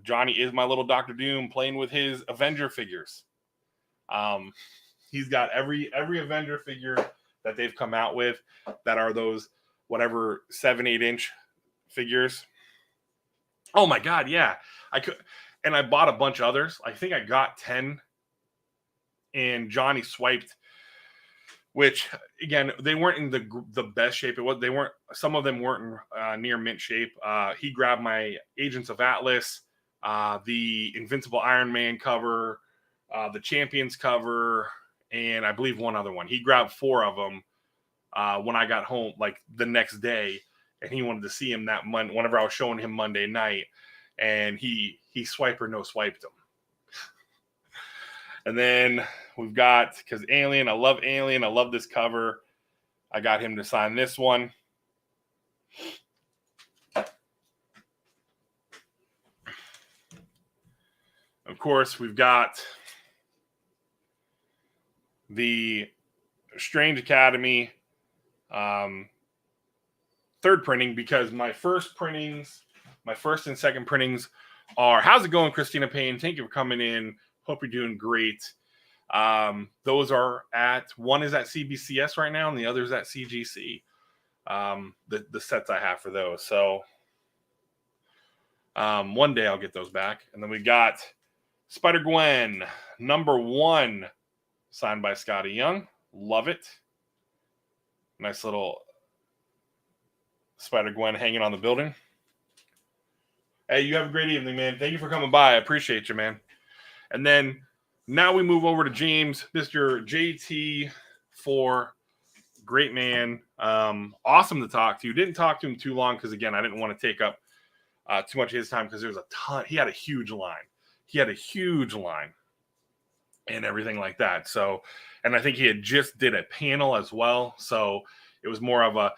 Johnny is my little Dr. Doom playing with his Avenger figures. He's got every Avenger figure that they've come out with that are those whatever 7-8 inch figures. Oh my God, yeah. I bought a bunch of others. I think I got 10, and Johnny swiped, which again, they weren't in the best shape. Some of them weren't near mint shape. He grabbed my Agents of Atlas, the Invincible Iron Man cover, the Champions cover, and I believe one other one. He grabbed 4 of them when I got home, like the next day, and he wanted to see him that Monday, whenever I was showing him Monday night, and he swiped or no swiped them. And then we've got, because Alien, I love this cover. I got him to sign this one. Of course, we've got the Strange Academy third printing, because my first and second printings are, how's it going, Christina Payne? Thank you for coming in. Hope you're doing great. Those are one is at CBCS right now, and the other is at CGC. The sets I have for those. So one day I'll get those back. And then we got Spider-Gwen #1, signed by Scotty Young. Love it. Nice little Spider-Gwen hanging on the building. Hey, you have a great evening, man. Thank you for coming by. I appreciate you, man. And then now we move over to James, Mr. JT4. Great man. Awesome to talk to. Didn't talk to him too long because, again, I didn't want to take up too much of his time because there was a ton. He had a huge line. And everything like that. So, and I think he had just did a panel as well. So it was more of a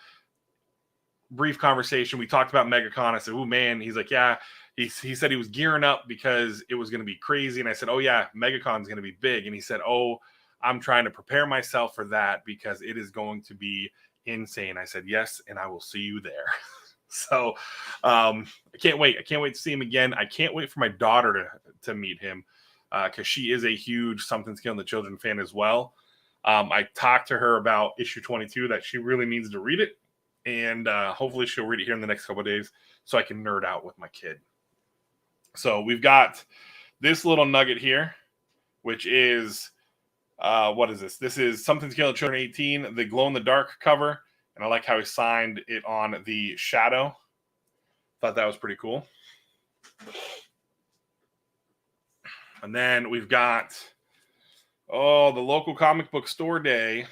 brief conversation. We talked about MegaCon. I said, "Oh man," he's like, "Yeah." He said he was gearing up because it was going to be crazy. And I said, "Oh yeah, MegaCon's going to be big." And he said, "Oh, I'm trying to prepare myself for that because it is going to be insane." I said, "Yes, and I will see you there." So I can't wait. I can't wait to see him again. I can't wait for my daughter to meet him because she is a huge Something's Killing the Children fan as well. I talked to her about issue 22 that she really needs to read it, and hopefully she'll read it here in the next couple of days so I can nerd out with my kid. So we've got this little nugget here, which is what is this? This is Something's Killing the Children 18, the glow in the dark cover, and I like how he signed it on the shadow. Thought that was pretty cool. And then we've got the local comic book store day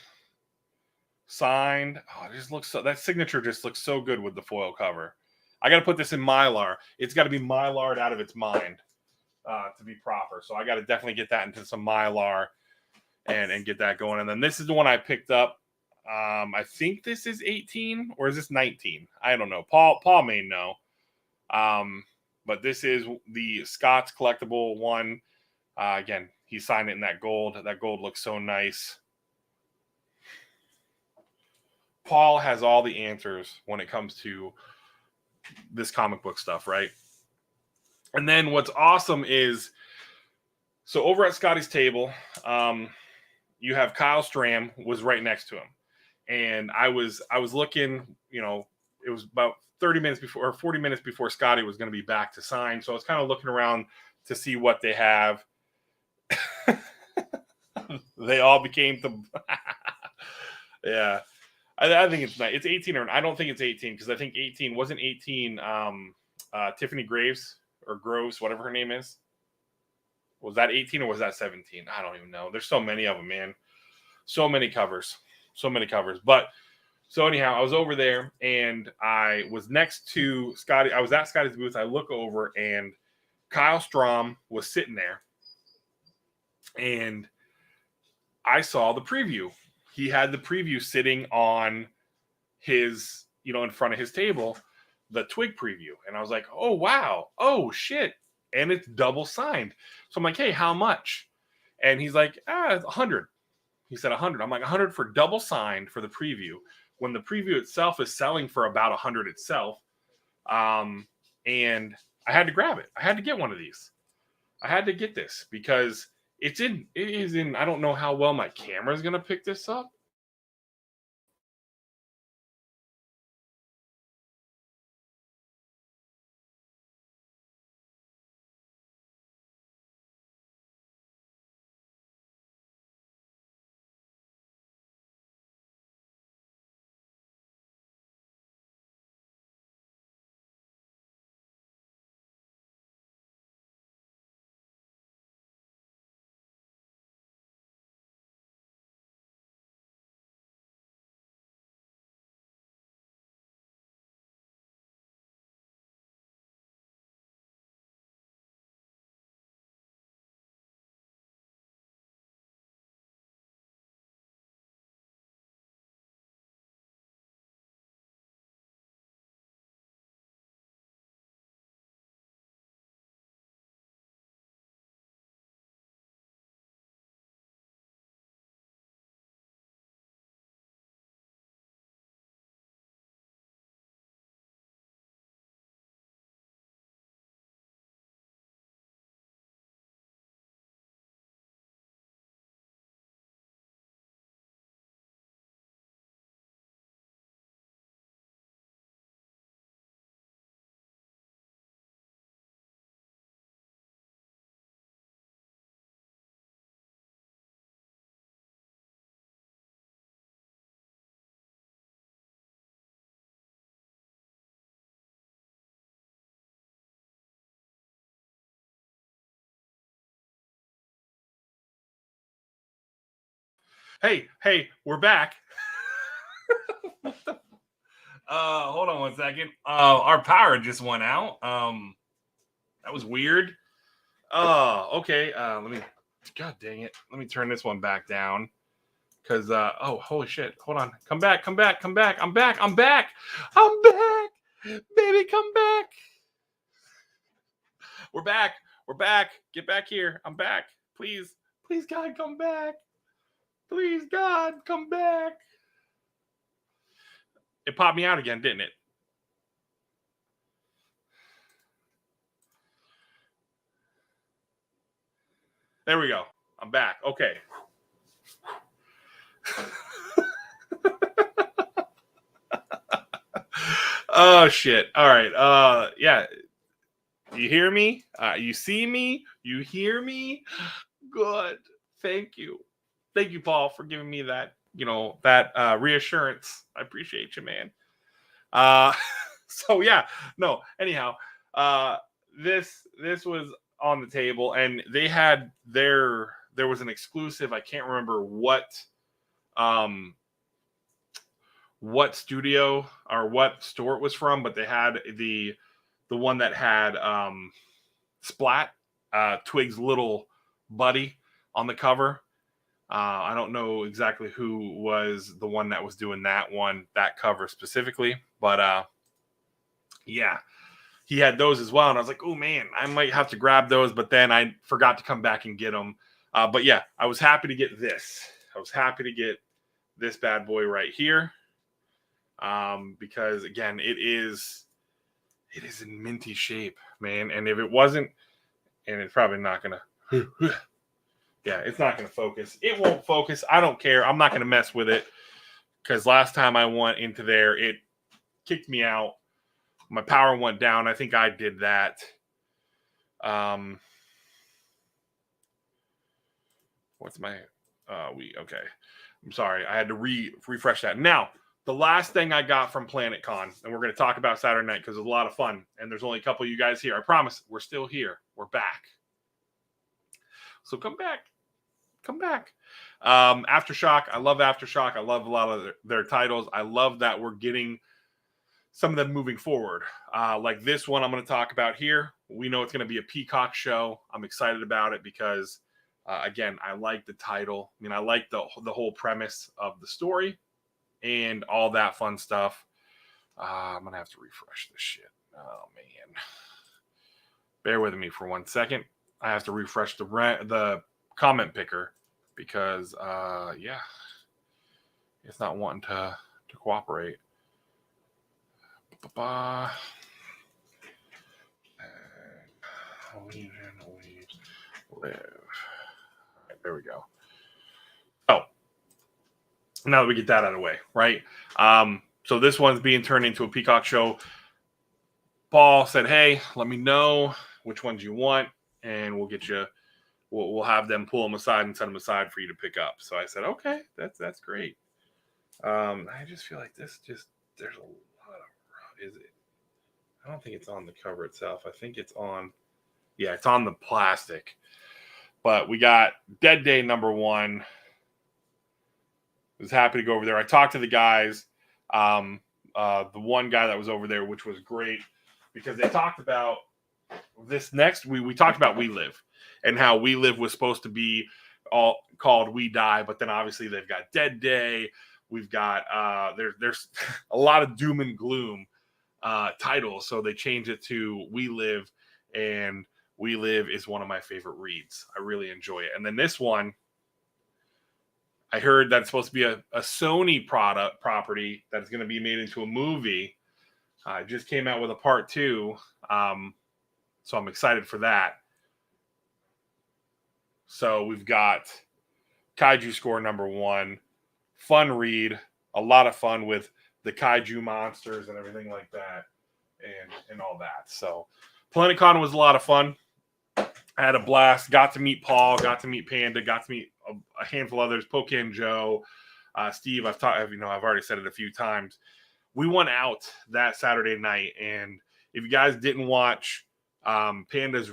signed. Oh, it just looks so, that signature just looks so good with the foil cover. I got to put this in Mylar. It's got to be Mylar'd out of its mind to be proper. So I got to definitely get that into some Mylar and get that going. And then this is the one I picked up. I think this is 18 or is this 19? I don't know. Paul may know. But this is the Scott's collectible one. Again, he signed it in that gold. That gold looks so nice. Paul has all the answers when it comes to this comic book stuff, right? And then what's awesome is, so over at Scotty's table, you have Kyle Stram was right next to him. And I was looking, it was about 30 minutes before or 40 minutes before Scotty was going to be back to sign. So I was kind of looking around to see what they have. They all became the yeah. I think it's not. It's 18 or I don't think it's 18 because I think 18 wasn't 18. Tiffany Graves or Groves, whatever her name is. Was that 18 or was that 17? I don't even know. There's so many of them, man. So many covers. But so anyhow, I was over there and I was next to Scotty. I was at Scotty's booth. I look over and Kyle Strom was sitting there, and I saw the preview. He had the preview sitting on his, in front of his table, the Twig preview. And I was like, oh, wow. Oh, shit. And it's double signed. So I'm like, hey, how much? And he's like, 100. He said 100. I'm like, 100 for double signed for the preview, when the preview itself is selling for about 100 itself. And I had to grab it. I had to get one of these. I had to get this because it is in, I don't know how well my camera is going to pick this up. Hey, we're back. Hold on one second. Our power just went out. That was weird. Okay. Let me. God dang it. Let me turn this one back down. Cause oh, holy shit. Hold on. Come back. I'm back. I'm back. Baby, come back. We're back. Get back here. I'm back. Please, God, come back. Please, God, come back. It popped me out again, didn't it? There we go. I'm back. Okay. Oh shit. All right. Yeah. You hear me? You see me? You hear me? Good. Thank you. Thank you, Paul, for giving me that, that reassurance. I appreciate you, man. So yeah, no, anyhow, this was on the table, and they had there was an exclusive. I can't remember what studio or what store it was from, but they had the one that had Splat, Twig's little buddy, on the cover. I don't know exactly who was the one that was doing that cover specifically, but yeah, he had those as well. And I was like, oh man, I might have to grab those, but then I forgot to come back and get them. But yeah, I was happy to get this. I was happy to get this bad boy right here. Because again, it is in minty shape, man. And if it wasn't, and it's probably not gonna yeah, it's not gonna focus. It won't focus. I don't care. I'm not gonna mess with it. Because last time I went into there, it kicked me out. My power went down. I think I did that. What's my okay. I'm sorry. I had to refresh that. Now, the last thing I got from Planet Con, and we're going to talk about Saturday night because it was a lot of fun, and there's only a couple of you guys here. I promise, we're still here. We're back. So come back. Aftershock. I love Aftershock. I love a lot of their titles. I love that we're getting some of them moving forward. Like this one I'm going to talk about here. We know it's going to be a Peacock show. I'm excited about it because, again, I like the title. I mean, I like the whole premise of the story and all that fun stuff. I'm going to have to refresh this shit. Oh, man. Bear with me for 1 second. I have to refresh the comment picker because, yeah, it's not wanting to cooperate. Live. There we go. Oh, now that we get that out of the way, right? So this one's being turned into a Peacock show. Paul said, "Hey, let me know which ones you want, and we'll get you. We'll have them pull them aside and set them aside for you to pick up." So I said, "Okay, that's great." I just feel like there's a lot of. Is it? I don't think it's on the cover itself. I think it's on. Yeah, it's on the plastic. But we got Dead Day #1. Was happy to go over there. I talked to the guys. The one guy that was over there, which was great because they talked about this next. We talked about We Live and how We Live was supposed to be all called We Die, but then obviously they've got Dead Day. We've got there's a lot of doom and gloom titles, so they changed it to We Live, and We Live is one of my favorite reads. I really enjoy it. And then this one, I heard that it's supposed to be a Sony property that's going to be made into a movie. It just came out with a part 2, so I'm excited for that. So we've got Kaiju Score #1, fun read, a lot of fun with the kaiju monsters and everything like that, and all that. So PlanetCon was a lot of fun. I had a blast. Got to meet Paul. Got to meet Panda. Got to meet a handful of others. Pocan Joe, Steve. I've already said it a few times. We went out that Saturday night, and if you guys didn't watch Panda's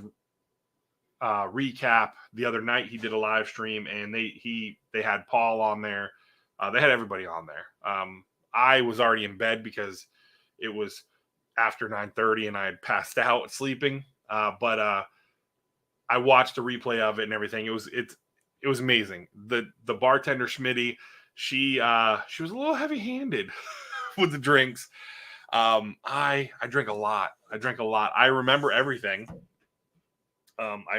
recap the other night. He did a live stream, and they had Paul on there. They had everybody on there. I was already in bed because it was after 9:30 and I had passed out sleeping. But I watched a replay of it and everything. It was amazing. The bartender Schmitty, she was a little heavy-handed with the drinks. I drank a lot. I remember everything. I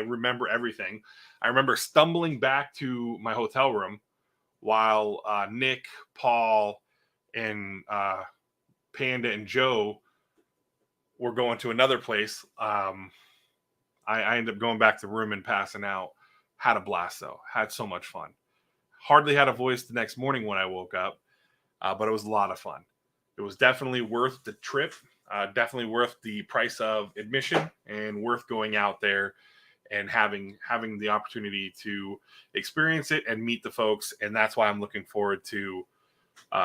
remember stumbling back to my hotel room while Nick, Paul, and Panda and Joe were going to another place. I ended up going back to the room and passing out. Had a blast, though. Had so much fun. Hardly had a voice the next morning when I woke up, but it was a lot of fun. It was definitely worth the trip, definitely worth the price of admission, and worth going out there and having the opportunity to experience it and meet the folks. And that's why I'm looking forward to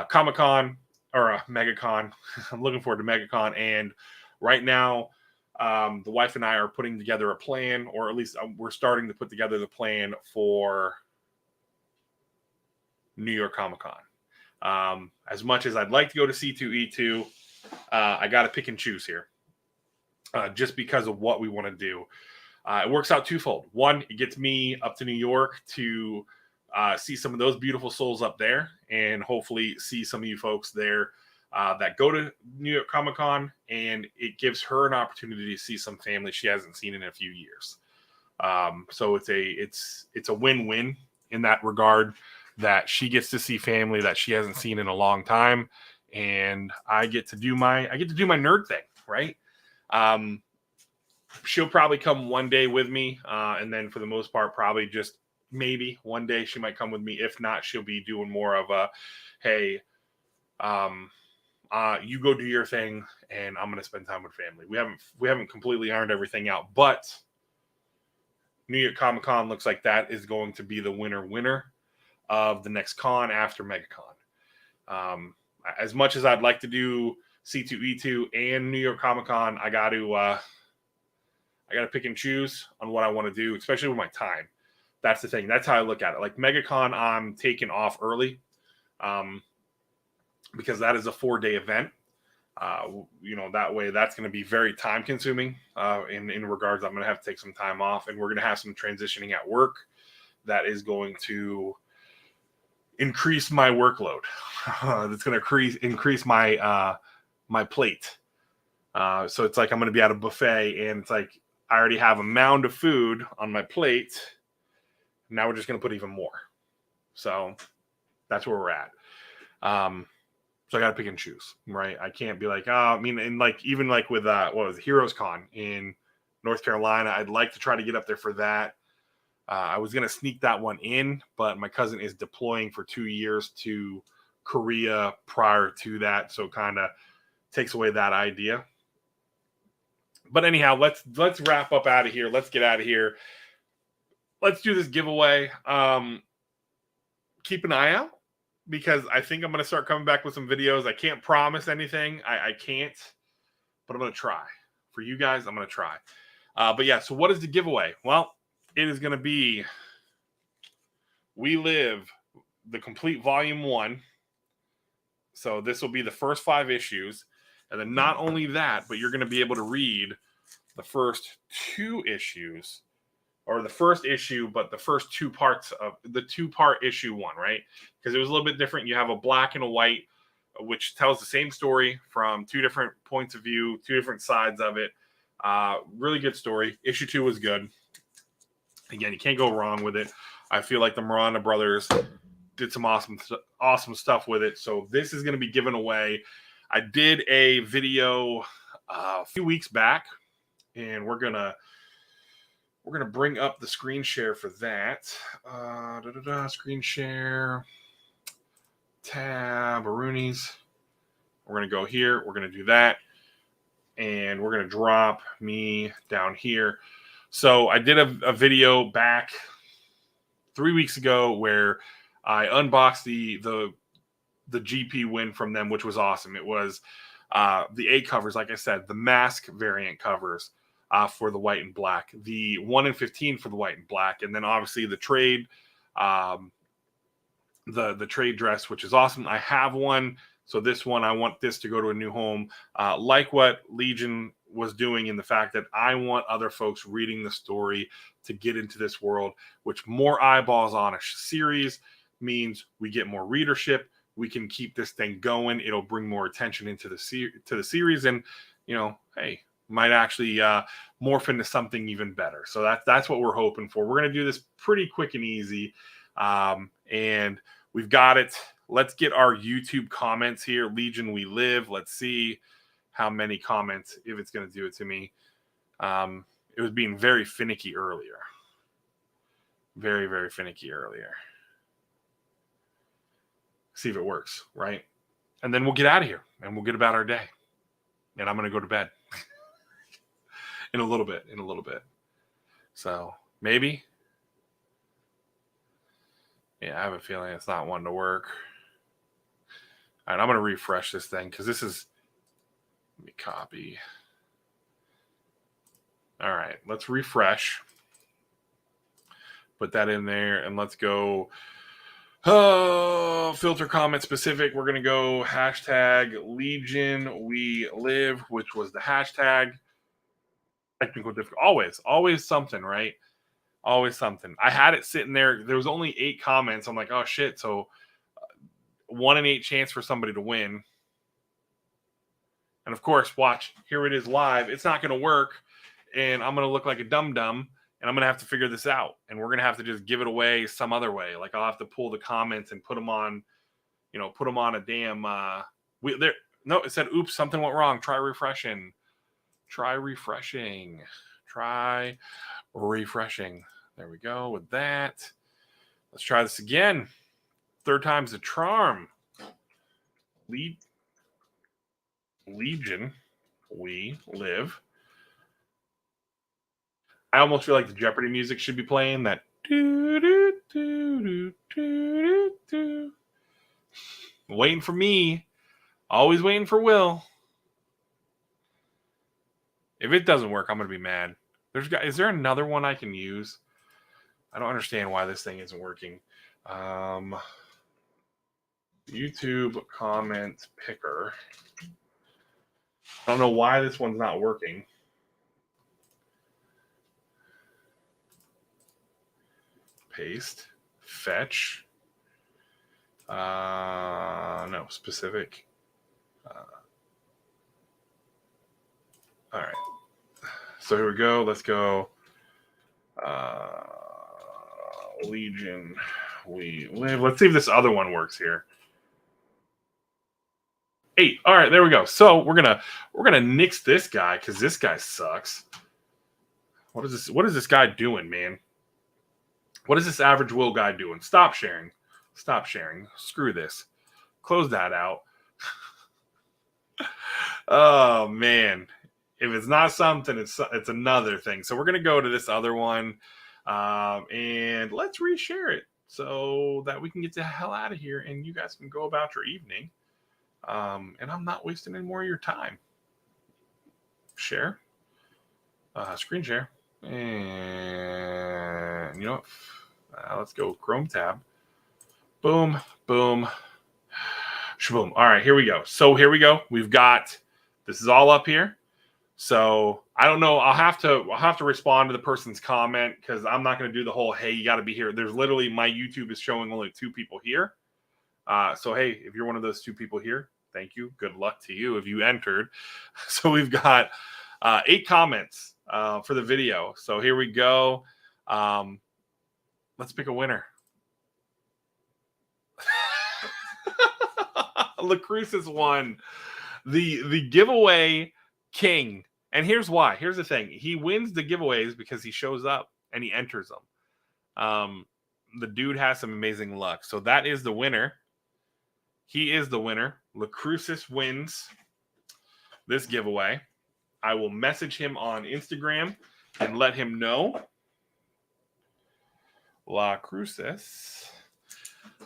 Comic-Con or MegaCon. I'm looking forward to MegaCon. And right now, the wife and I are putting together a plan, or at least we're starting to put together the plan for New York Comic-Con. As much as I'd like to go to C2E2, I got to pick and choose here, just because of what we want to do. It works out twofold. One, it gets me up to New York to see some of those beautiful souls up there, and hopefully see some of you folks there that go to New York Comic-Con, and it gives her an opportunity to see some family she hasn't seen in a few years. So it's a win-win in that regard, that she gets to see family that she hasn't seen in a long time, and I get to do my nerd thing, right? She'll probably come one day with me, and then for the most part, probably just maybe one day she might come with me. If not, she'll be doing more of a, hey, you go do your thing, and I'm going to spend time with family. We haven't completely ironed everything out, but New York Comic-Con looks like that is going to be the winner of the next con after MegaCon. As much as I'd like to do C2E2 and New York Comic-Con, I got to pick and choose on what I want to do, especially with my time. That's the thing. That's how I look at it. Like MegaCon, I'm taking off early, because that is a 4-day event. That way that's going to be very time consuming. In regards, I'm going to have to take some time off, and we're going to have some transitioning at work that is going to increase my workload. That's going to increase my my plate. So it's like I'm going to be at a buffet, and it's like I already have a mound of food on my plate. Now we're just going to put even more. So that's where we're at. So I got to pick and choose, right? I can't be like, and like, even like with, what was it, Heroes Con in North Carolina, I'd like to try to get up there for that. I was going to sneak that one in, but my cousin is deploying for 2 years to Korea prior to that. So kind of takes away that idea. But anyhow, let's wrap up out of here. Let's get out of here. Let's do this giveaway. Keep an eye out, because I think I'm going to start coming back with some videos. I can't promise anything. I can't, but I'm going to try. For you guys, I'm going to try. But yeah, so what is the giveaway? Well, it is going to be We Live, the complete volume 1. So this will be the first 5 issues. And then not only that, but you're going to be able to read the first 2 issues, or the first issue, but the first 2 parts of the 2-part issue 1, right? Because it was a little bit different. You have a black and a white, which tells the same story from 2 different points of view, 2 different sides of it. Really good story. Issue 2 was good. Again, you can't go wrong with it. I feel like the Miranda brothers did some awesome stuff with it. So this is going to be given away. I did a video a few weeks back, and we're gonna bring up the screen share for that. Screen share, tab, Roonies. We're gonna go here. We're gonna do that, and we're gonna drop me down here. So I did a video back 3 weeks ago where I unboxed the GP win from them, which was awesome. It was the A covers, like I said, the mask variant covers. for the white and black, the 1 in 15 for the white and black, and then obviously the trade, the trade dress, which is awesome. I have one. So this one, I want this to go to a new home, like what Legion was doing, in the fact that I want other folks reading the story to get into this world, which more eyeballs on a series means we get more readership. We can keep this thing going. It'll bring more attention into the series, and hey, might actually morph into something even better. So that's what we're hoping for. We're gonna do this pretty quick and easy, and we've got it. Let's get our YouTube comments here. Legion, we live. Let's see how many comments, if it's going to do it to me. It was being very finicky earlier. Very, very finicky earlier. See if it works, right? And then we'll get out of here and we'll get about our day. And I'm going to go to bed in a little bit. So maybe. Yeah, I have a feeling it's not one to work. All right, I'm going to refresh this thing because this is, let me copy. All right, let's refresh. Put that in there and let's go filter comment specific. We're going to go hashtag Legion We Live, which was the hashtag. Technical difficulty. Always something, right? Always something. I had it sitting there. There was only 8 comments. I'm like, oh shit. So 1 in 8 chance for somebody to win. And of course, watch, here it is live. It's not going to work. And I'm going to look like a dum-dum. And I'm going to have to figure this out. And we're going to have to just give it away some other way. Like I'll have to pull the comments and put them on, put them on a damn, no, it said, oops, something went wrong. Try refreshing. There we go with that. Let's try this again. 3rd time's a charm. Legion, we live. I almost feel like the Jeopardy music should be playing. That waiting for me. Always waiting for Will. If it doesn't work, I'm going to be mad. Is there another one I can use? I don't understand why this thing isn't working. YouTube comment picker. I don't know why this one's not working. Paste. Fetch. No, specific. All right. So here we go. Let's go. Legion, we live. Let's see if this other one works here. 8. All right, there we go. So we're gonna nix this guy because this guy sucks. What is this guy doing, man? What is this average Will guy doing? Stop sharing. Screw this. Close that out. Oh man. If it's not something, it's another thing. So we're going to go to this other one, and let's reshare it so that we can get the hell out of here and you guys can go about your evening. And I'm not wasting any more of your time. Share. Screen share. And you know what? Let's go Chrome tab. Boom, boom, shaboom. All right, here we go. So here we go. We've got, this is all up here. So I don't know. I'll have to respond to the person's comment because I'm not going to do the whole, hey, you got to be here. There's literally, my YouTube is showing only 2 people here. So, hey, if you're one of those 2 people here, thank you. Good luck to you if you entered. So we've got 8 comments for the video. So here we go. Let's pick a winner. LaCruz won the giveaway king. And here's why. Here's the thing. He wins the giveaways because he shows up and he enters them. The dude has some amazing luck. So that is the winner. He is the winner. LaCruz wins this giveaway. I will message him on Instagram and let him know. LaCruz.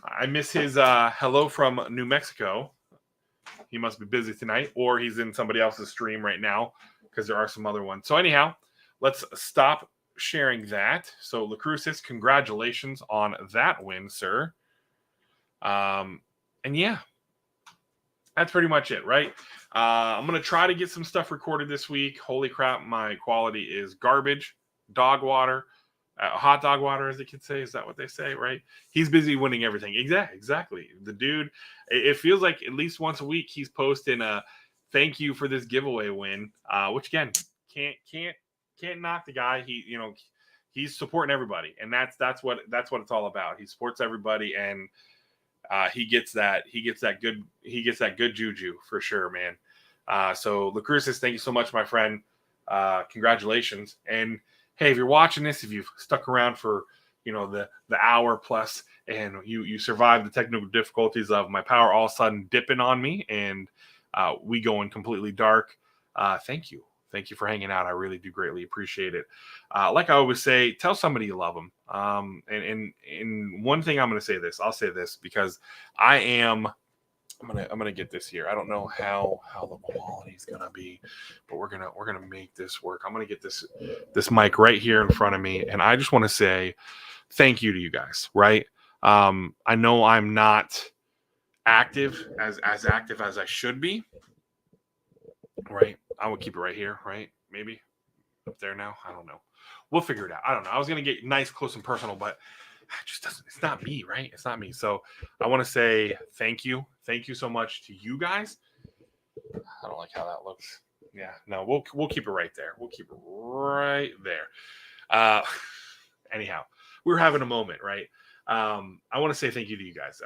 I miss his hello from New Mexico. He must be busy tonight, or he's in somebody else's stream right now because there are some other ones. So anyhow, let's stop sharing that. So Lacrusis, congratulations on that win, sir. And yeah, that's pretty much it, right? I'm going to try to get some stuff recorded this week. Holy crap, my quality is garbage. Dog water. Hot dog water, as the kids say. Is that what they say, right? He's busy winning everything. Exactly. The dude, it feels like at least once a week he's posting a thank you for this giveaway win, which again, can't knock the guy. He's supporting everybody, and that's what it's all about. He supports everybody, and he gets that good juju for sure, man. So Lacrusis, thank you so much, my friend. Congratulations. And hey, if you're watching this, if you've stuck around for the hour plus, and you survived the technical difficulties of my power all of a sudden dipping on me, and we going completely dark, thank you. Thank you for hanging out. I really do greatly appreciate it. Like I always say, tell somebody you love them. And one thing I'm going to say this. I'll say this because I'm gonna get this here. I don't know how the quality is gonna be, but we're gonna make this work. I'm gonna get this mic right here in front of me, and I just want to say thank you to you guys. Right? I know I'm not active as active as I should be. Right? I will keep it right here. Right? Maybe up there now. I don't know. We'll figure it out. I don't know. I was gonna get nice, close, and personal, but it just doesn't. It's not me, right? It's not me. So I want to say thank you so much to you guys. I don't like how that looks. Yeah, no, we'll keep it right there. We'll keep it right there. Anyhow, we're having a moment, right? I want to say thank you to you guys.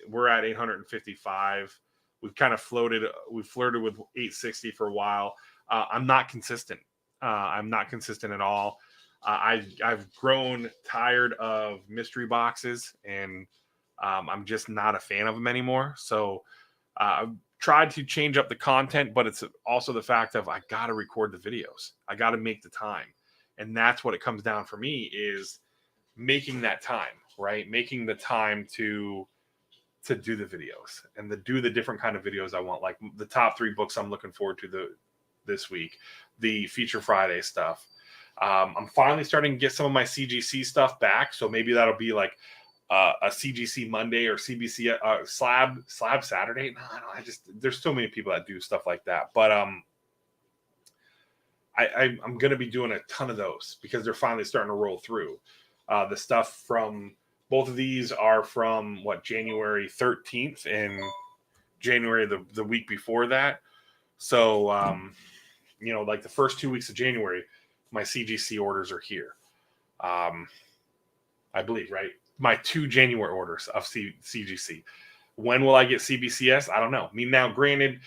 We're at 855. We've kind of flirted with 860 for a while. I'm not consistent. I'm not consistent at all. I've grown tired of mystery boxes, and I'm just not a fan of them anymore. So I've tried to change up the content, but it's also the fact of I got to record the videos. I got to make the time. And that's what it comes down for me is making that time, right? Making the time to do the videos and to do the different kind of videos I want, like the top 3 books I'm looking forward to this week, the Feature Friday stuff. I'm finally starting to get some of my CGC stuff back, so maybe that'll be like a CGC Monday or CBC slab Saturday. No, there's so many people that do stuff like that, but I'm going to be doing a ton of those because they're finally starting to roll through. The stuff from both of these are from January 13th and January the week before that. So like the first 2 weeks of January, my CGC orders are here. I believe, right? My 2 January orders of CGC. When will I get CBCS? I don't know. I mean, now granted,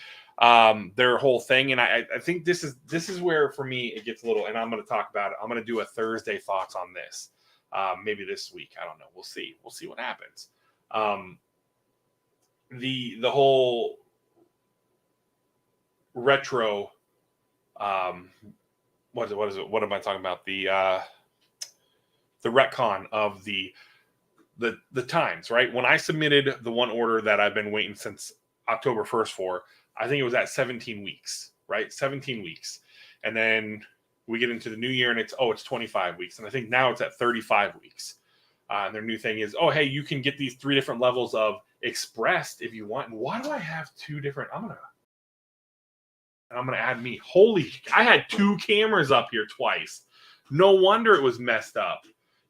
their whole thing, and I think this is where for me it gets a little, and I'm going to talk about it. I'm going to do a Thursday thoughts on this, maybe this week. I don't know. We'll see what happens. The whole retro, what is it? What am I talking about? The retcon of the times, right? When I submitted the one order that I've been waiting since October 1st for, I think it was at 17 weeks, right? 17 weeks. And then we get into the new year and it's 25 weeks. And I think now it's at 35 weeks. And their new thing is, hey, you can get these 3 different levels of expressed if you want. And why do I have 2 different? I'm going to add me. I had 2 cameras up here twice. No wonder it was messed up.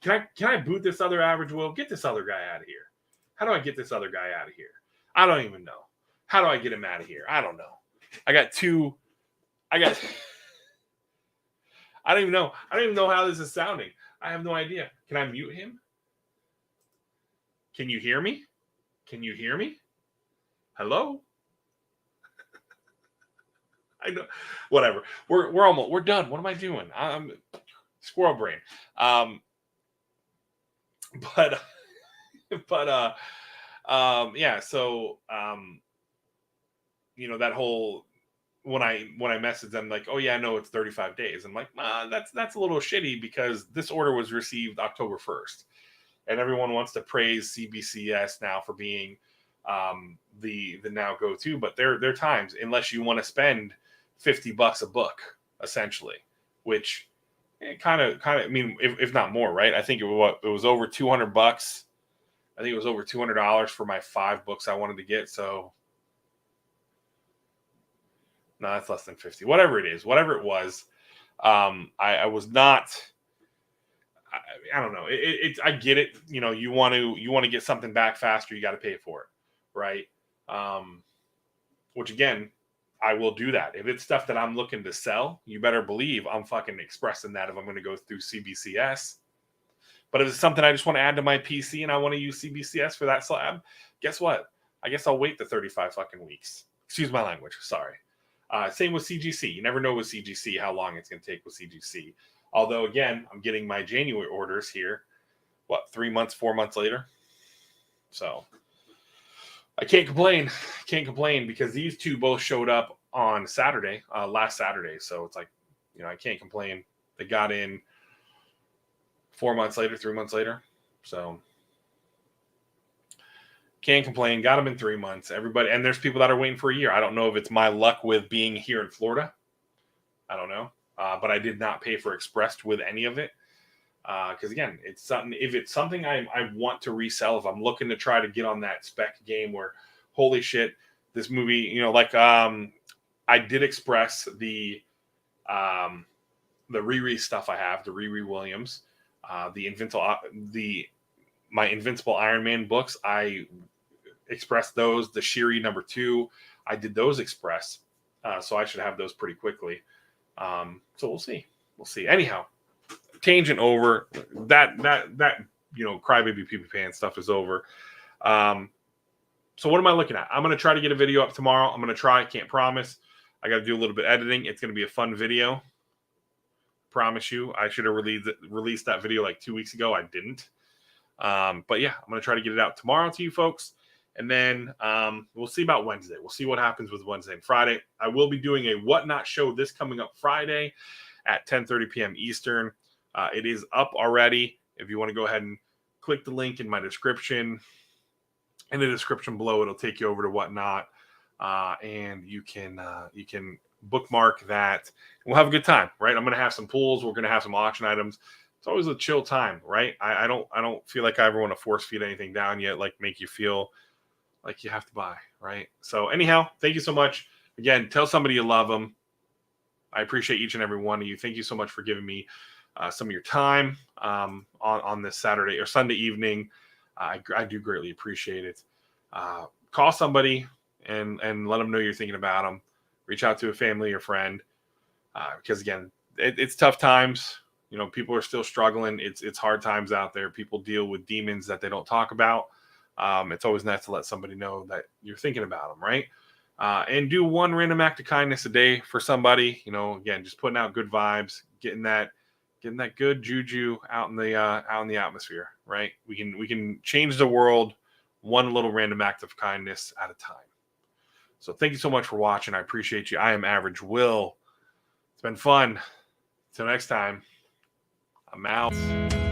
Can I boot this other average Will? Get this other guy out of here. How do I get this other guy out of here? I don't even know. How do I get him out of here? I don't know. I don't even know. I don't even know how this is sounding. I have no idea. Can I mute him? Can you hear me? Hello? I know. Whatever. We're done. What am I doing? I'm squirrel brain. Yeah. So, that whole, when I message them like, oh yeah, no, it's 35 days. I'm like, that's a little shitty because this order was received October 1st, and everyone wants to praise CBCS now for being the now go-to, but there are times, unless you want to spend $50 a book, essentially, which kind of. I mean, if not more, right? I think it was over $200. I think it was over $200 for my 5 books I wanted to get. So no, that's less than 50. Whatever it is, whatever it was, I was not. I don't know. I get it. You know, you want to get something back faster, you got to pay for it, right? Um, which again, I will do that. If it's stuff that I'm looking to sell, you better believe I'm fucking expressing that if I'm going to go through CBCS. But if it's something I just want to add to my PC and I want to use CBCS for that slab, guess what? I guess I'll wait the 35 fucking weeks. Excuse my language. Sorry. Same with CGC. You never know with CGC how long it's going to take with CGC. Although, again, I'm getting my January orders here, 3 months, 4 months later? So I can't complain. Can't complain because these two both showed up on Saturday, last Saturday. So it's like, I can't complain. They got in 4 months later, 3 months later. So can't complain. Got them in 3 months. Everybody, and there's people that are waiting for a year. I don't know if it's my luck with being here in Florida. I don't know. But I did not pay for Express with any of it. Because again, it's something. If it's something I want to resell, if I'm looking to try to get on that spec game where, holy shit, this movie, I did Express the Riri stuff I have, the Riri Williams, my Invincible Iron Man books. I expressed those. The Shiri #2, I did those Express, so I should have those pretty quickly. So we'll see. Anyhow, tangent over. That crybaby Peepee Pan stuff is over. So what am I looking at? I'm going to try to get a video up tomorrow. I'm going to try. Can't promise. I got to do a little bit of editing. It's going to be a fun video. Promise you. I should have released that video like 2 weeks ago. I didn't. But yeah, I'm going to try to get it out tomorrow to you folks. And then we'll see about Wednesday. We'll see what happens with Wednesday and Friday. I will be doing a Whatnot show this coming up Friday at 10:30 p.m. Eastern. It is up already. If you want to go ahead and click the link in my description, in the description below, it'll take you over to Whatnot, and you can bookmark that. We'll have a good time, right? I'm going to have some pools. We're going to have some auction items. It's always a chill time, right? I don't feel like I ever want to force feed anything down yet, like make you feel like you have to buy, right? So anyhow, thank you so much. Again, tell somebody you love them. I appreciate each and every one of you. Thank you so much for giving me some of your time on this Saturday or Sunday evening. I do greatly appreciate it. Call somebody and let them know you're thinking about them. Reach out to a family or friend because again, it's tough times. People are still struggling. It's hard times out there. People deal with demons that they don't talk about. It's always nice to let somebody know that you're thinking about them, right? And do one random act of kindness a day for somebody. Again, just putting out good vibes, getting that good juju out in the atmosphere, right? We can change the world one little random act of kindness at a time. So thank you so much for watching. I appreciate you. I am Average Will. It's been fun. Till next time, I'm out.